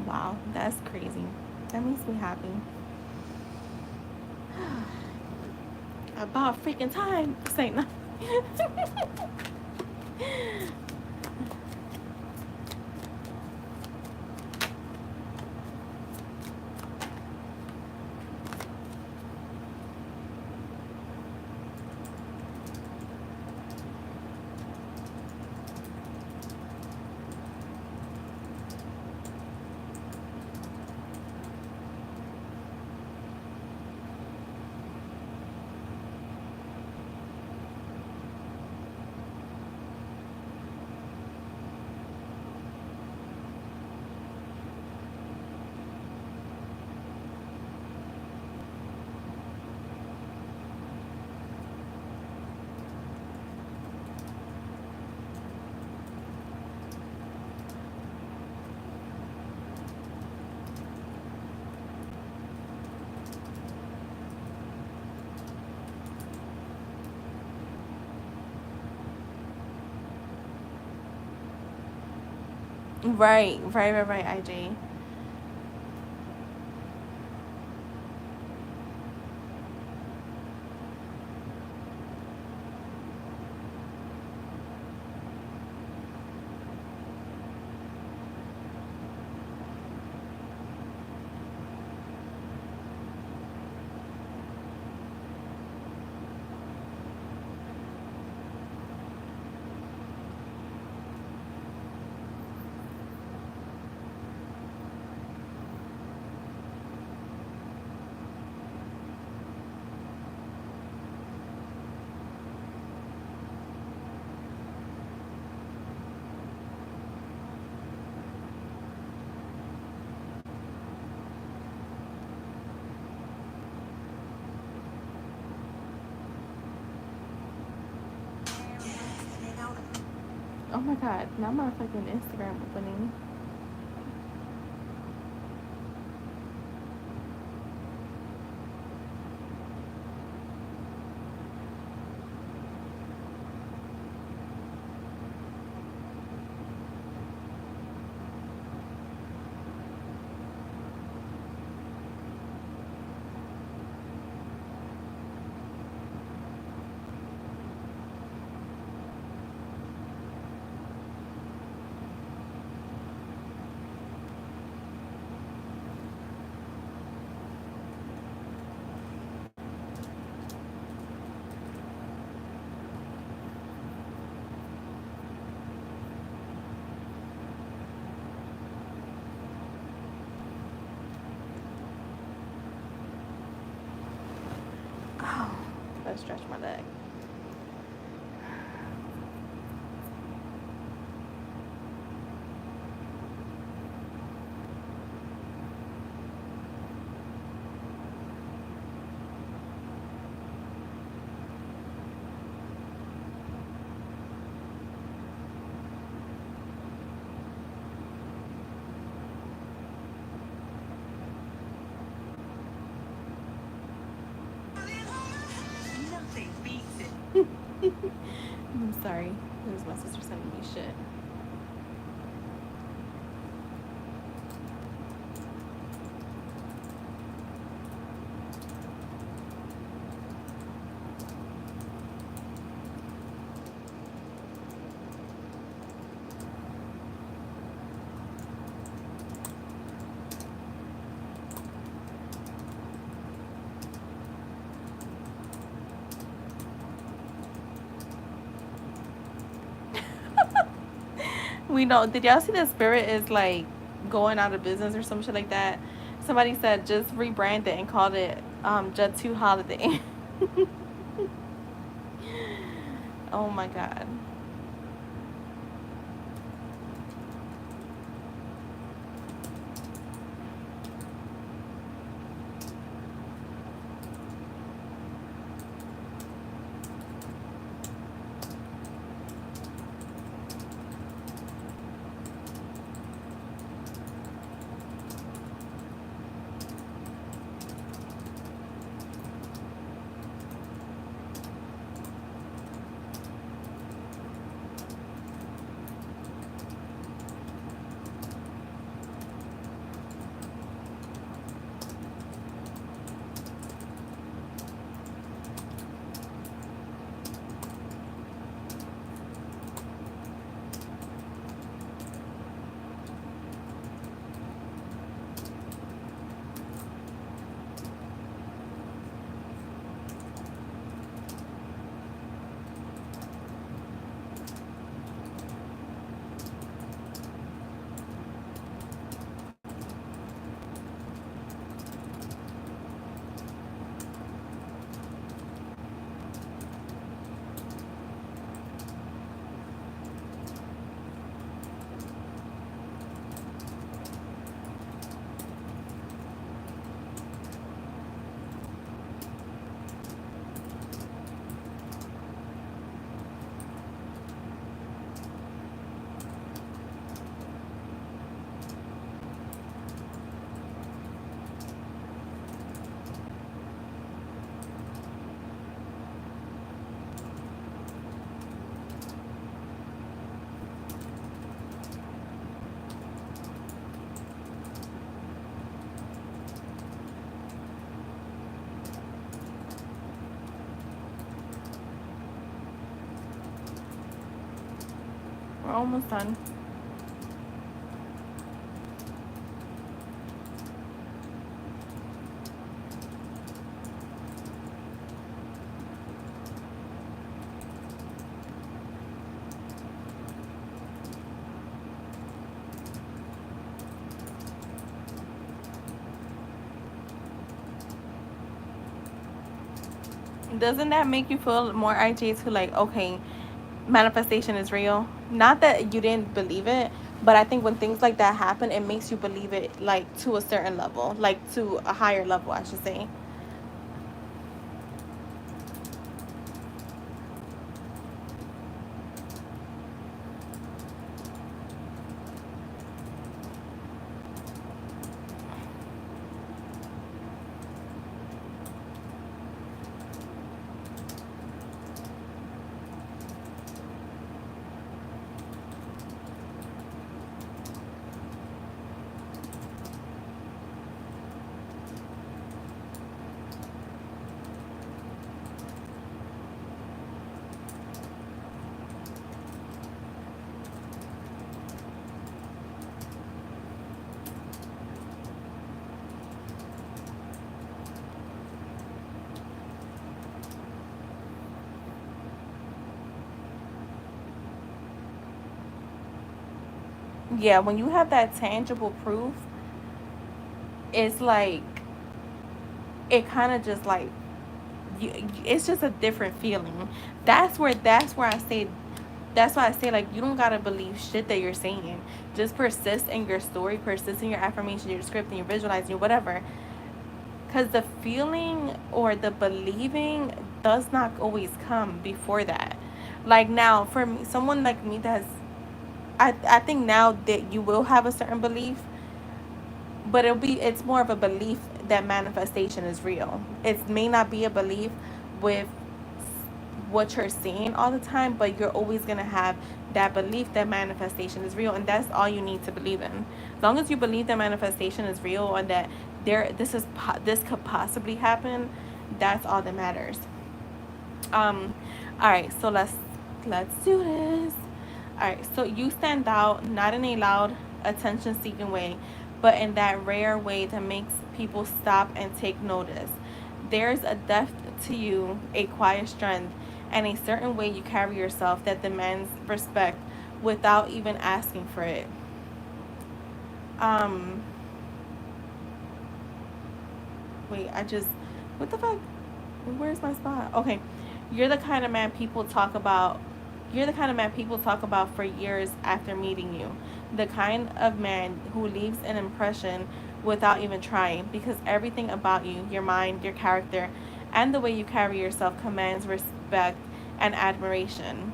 Wow, that's crazy. That makes me happy. About freaking time. This ain't nothing. Right, IJ. Oh my god, now my fucking Instagram opening. Sorry, this is my sister sending me shit. We know. Did y'all see that Spirit is like going out of business or some shit like that? Somebody said just rebrand it and called it Jet 2 Holiday. Oh my god. We're almost done. Doesn't that make you feel more IJ to like, okay, manifestation is real? Not that you didn't believe it, but I think when things like that happen, it makes you believe it like to a certain level, like to a higher level, I should say. Yeah, when you have that tangible proof, it's like it kind of just like it's just a different feeling. That's where I say that's why I say like you don't gotta believe shit that you're saying. Just persist in your story, persist in your affirmation, your script, and your visualizing, your whatever. Cause the feeling or the believing does not always come before that. Like now, for me, someone like me that's I think now that you will have a certain belief, but it's more of a belief that manifestation is real. It may not be a belief with what you're seeing all the time, but you're always going to have that belief that manifestation is real, and that's all you need to believe in. As long as you believe that manifestation is real, or that this could possibly happen, that's all that matters. um all right, so let's do this. All right, so you stand out not in a loud, attention seeking way, but in that rare way that makes people stop and take notice. There's a depth to you, a quiet strength, and a certain way you carry yourself that demands respect without even asking for it. Um, wait, what the fuck? Where's my spot? Okay. You're the kind of man people talk about. You're the kind of man people talk about for years after meeting you. The kind of man who leaves an impression without even trying, because everything about you, your mind, your character, and the way you carry yourself commands respect and admiration.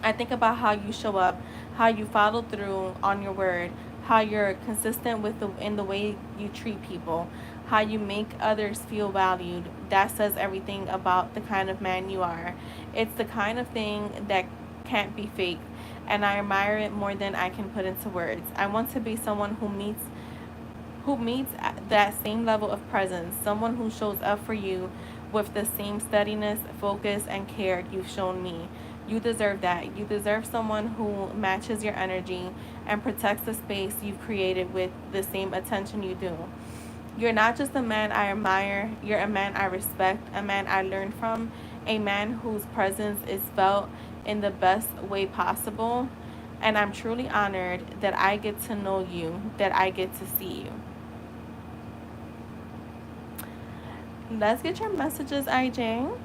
I think about how you show up, how you follow through on your word, how you're consistent in the way you treat people, how you make others feel valued. That says everything about the kind of man you are. It's the kind of thing that can't be faked, and I admire it more than I can put into words. I want to be someone who meets that same level of presence, someone who shows up for you with the same steadiness, focus, and care you've shown me. You deserve that. You deserve someone who matches your energy and protects the space you've created with the same attention you do. You're not just a man I admire, you're a man I respect, a man I learn from, a man whose presence is felt in the best way possible. And I'm truly honored that I get to know you, that I get to see you. Let's get your messages, IJ.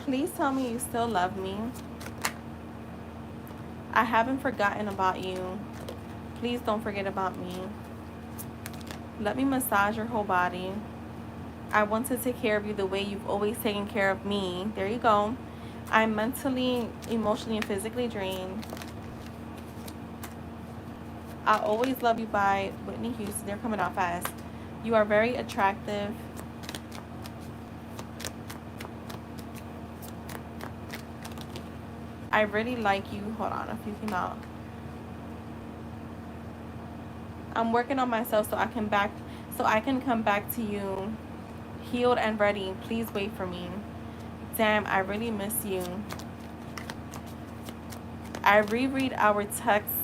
Please tell me you still love me. I haven't forgotten about you. Please don't forget about me. Let me massage your whole body. I want to take care of you the way you've always taken care of me. There you go. I'm mentally, emotionally, and physically drained. I always love you by Whitney Houston. They're coming out fast. You are very attractive. I really like you. Hold on, a few came out. I'm working on myself so I can come back to you healed and ready. Please wait for me. Damn, I really miss you. I reread our texts.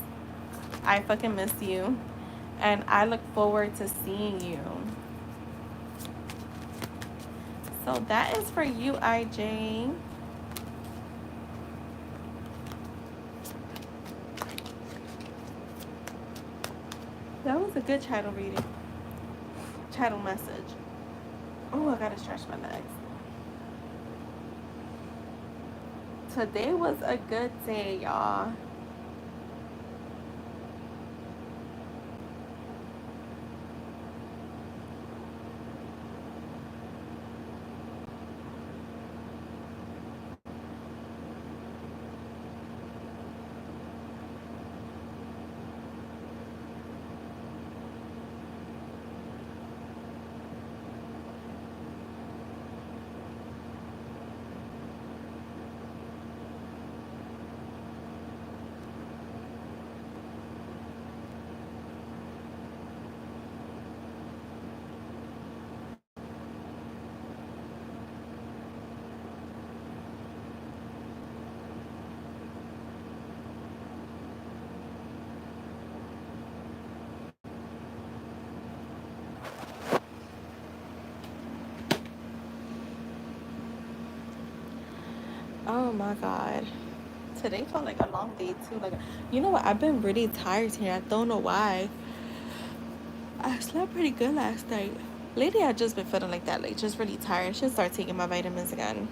I fucking miss you. And I look forward to seeing you. So that is for you, IJ. That was a good chattel reading. Chattel message. Oh, I gotta stretch my legs. Today was a good day, y'all. Oh my god. Today felt like a long day too. Like, you know what? I've been really tired today. I don't know why. I slept pretty good last night. Lately, I've just been feeling like that. Like, just really tired. I should start taking my vitamins again.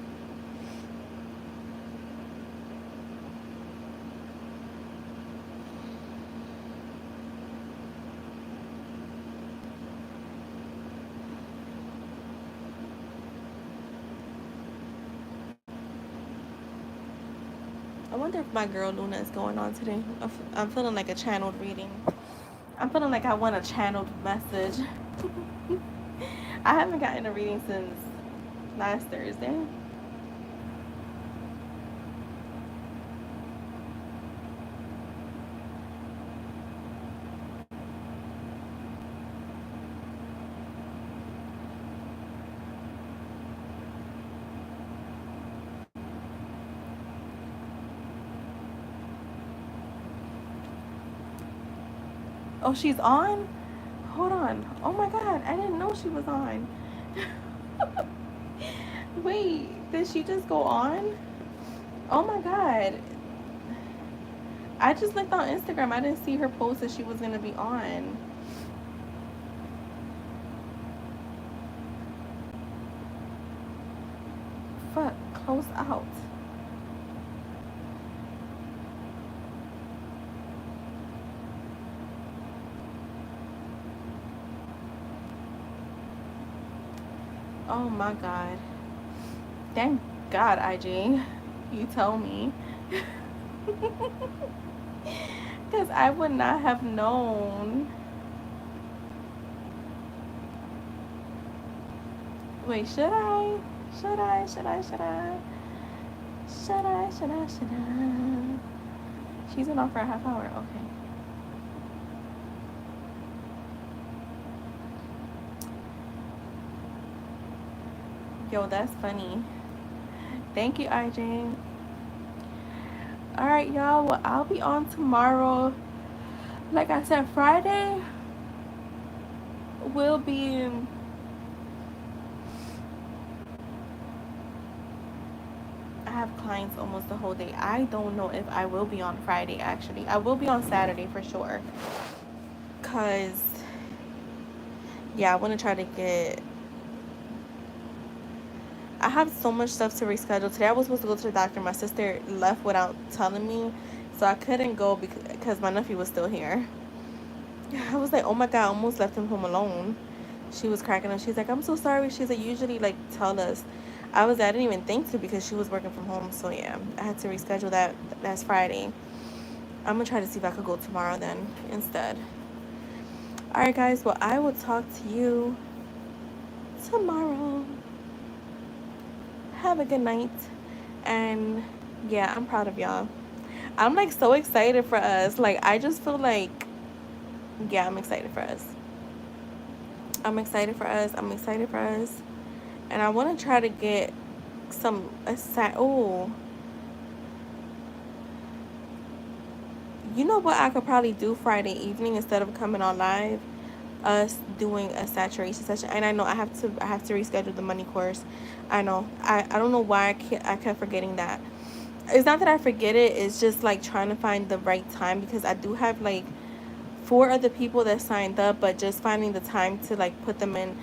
I wonder if my girl Luna is going on today. I'm feeling like a channeled reading. I'm feeling like I want a channeled message. I haven't gotten a reading since last Thursday. Oh, she's on? Hold on. Oh my god, I didn't know she was on. Wait, did she just go on? Oh my god. I just looked on Instagram. I didn't see her post that she was gonna be on. Fuck, close out. Oh my god. Thank God, IG. You tell me. Because I would not have known. Wait, should I? Should I? Should I? Should I? Should I? Should I? Should I? She's been on for a half hour. Okay. Yo, that's funny. Thank you, IJ. Alright, y'all. Well, I'll be on tomorrow. Like I said, Friday will be. I have clients almost the whole day. I don't know if I will be on Friday, actually. I will be on Saturday for sure. Because, yeah, I want to try to get. I have so much stuff to reschedule. Today I was supposed to go to the doctor. My sister left without telling me. So I couldn't go because my nephew was still here. I was like, oh my God, I almost left him home alone. She was cracking up. She's like, I'm so sorry. She's like, usually like tell us. I didn't even think to because she was working from home. So yeah, I had to reschedule that. That's Friday. I'm gonna try to see if I could go tomorrow then instead. Alright guys, well I will talk to you tomorrow. Have a good night. And yeah, I'm proud of y'all. I'm like so excited for us. Like I just feel like, yeah, I'm excited for us. I'm excited for us. I'm excited for us. And I want to try to get some oh, you know what I could probably do Friday evening instead of coming on live, us doing a saturation session. And I know I have to reschedule the money course. I know I don't know why I kept forgetting that. It's not that I forget it, it's just like trying to find the right time because I do have like 4 other people that signed up, but just finding the time to like put them in.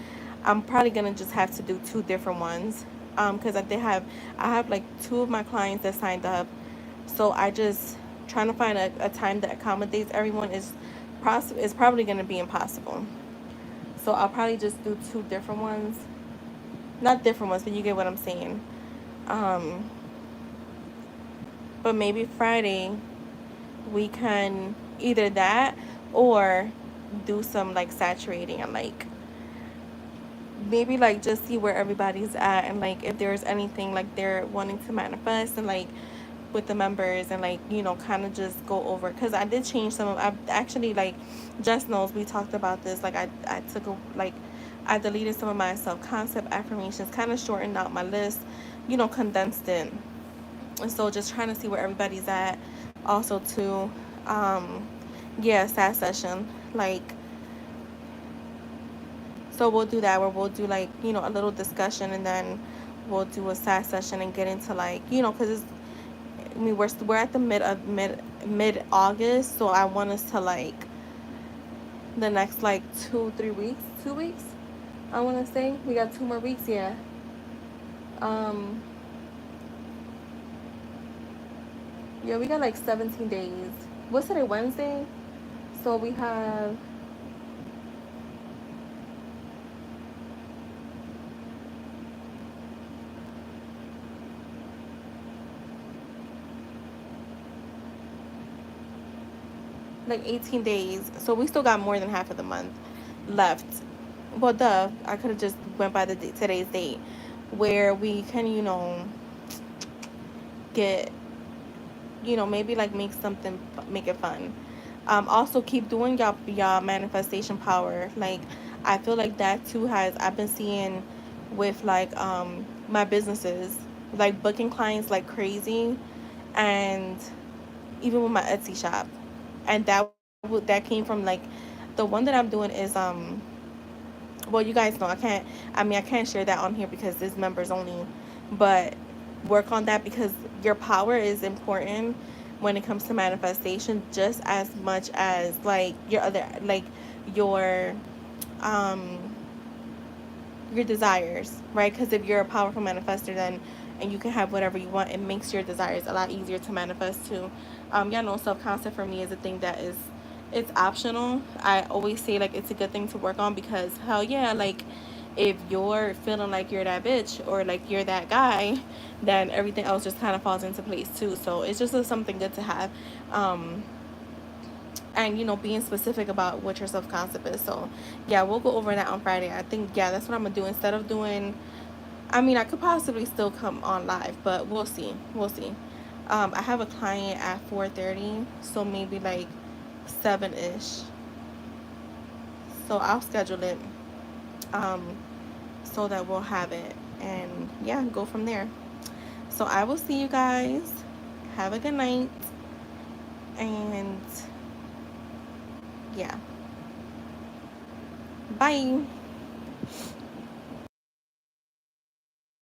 I'm probably gonna just have to do 2 different ones because I have like 2 of my clients that signed up, so I just trying to find a time that accommodates everyone is probably gonna be impossible. So I'll probably just do 2 different ones, not different ones, but you get what I'm saying. um but maybe Friday we can either that or do some like saturating and like maybe like just see where everybody's at and like if there's anything like they're wanting to manifest and like with the members and like kind of just go over because I did change some of I actually like Jess knows we talked about this like I took a like I deleted some of my self-concept affirmations, kind of shortened out my list, condensed it. And so just trying to see where everybody's at also too. Yeah, sat session like, so we'll do that where we'll do like a little discussion and then we'll do a sat session and get into like because it's we're at the mid August, so I want us to like the next like 2 3 weeks, 2 weeks, I want to say we got 2 more weeks. Yeah. um yeah, we got like 17 days. What's today, Wednesday? So we have, like 18 days. So we still got more than half of the month left. Well, duh, I could have just went by the today's date, where we can, get, maybe like make something, make it fun. Also keep doing y'all manifestation power. Like, I feel like that too I've been seeing with like my businesses, like booking clients like crazy, and even with my Etsy shop. And that came from like, the one that I'm doing is well, you guys know I can't share that on here because it's members only, but work on that, because your power is important when it comes to manifestation, just as much as like your um your desires, right? Because if you're a powerful manifester, then and you can have whatever you want, it makes your desires a lot easier to manifest too. Y'all know self-concept for me is a thing that is, it's optional. I always say like it's a good thing to work on, because hell yeah, like if you're feeling like you're that bitch or like you're that guy, then everything else just kind of falls into place too. So it's just something good to have. And being specific about what your self-concept is. So yeah, we'll go over that on Friday. I think, yeah, that's what I'm gonna do instead of doing, I mean, I could possibly still come on live, but we'll see. I have a client at 4:30, so maybe like 7ish, so I'll schedule it, um so that we'll have it, and yeah, go from there. So I will see you guys. Have a good night, and yeah, bye.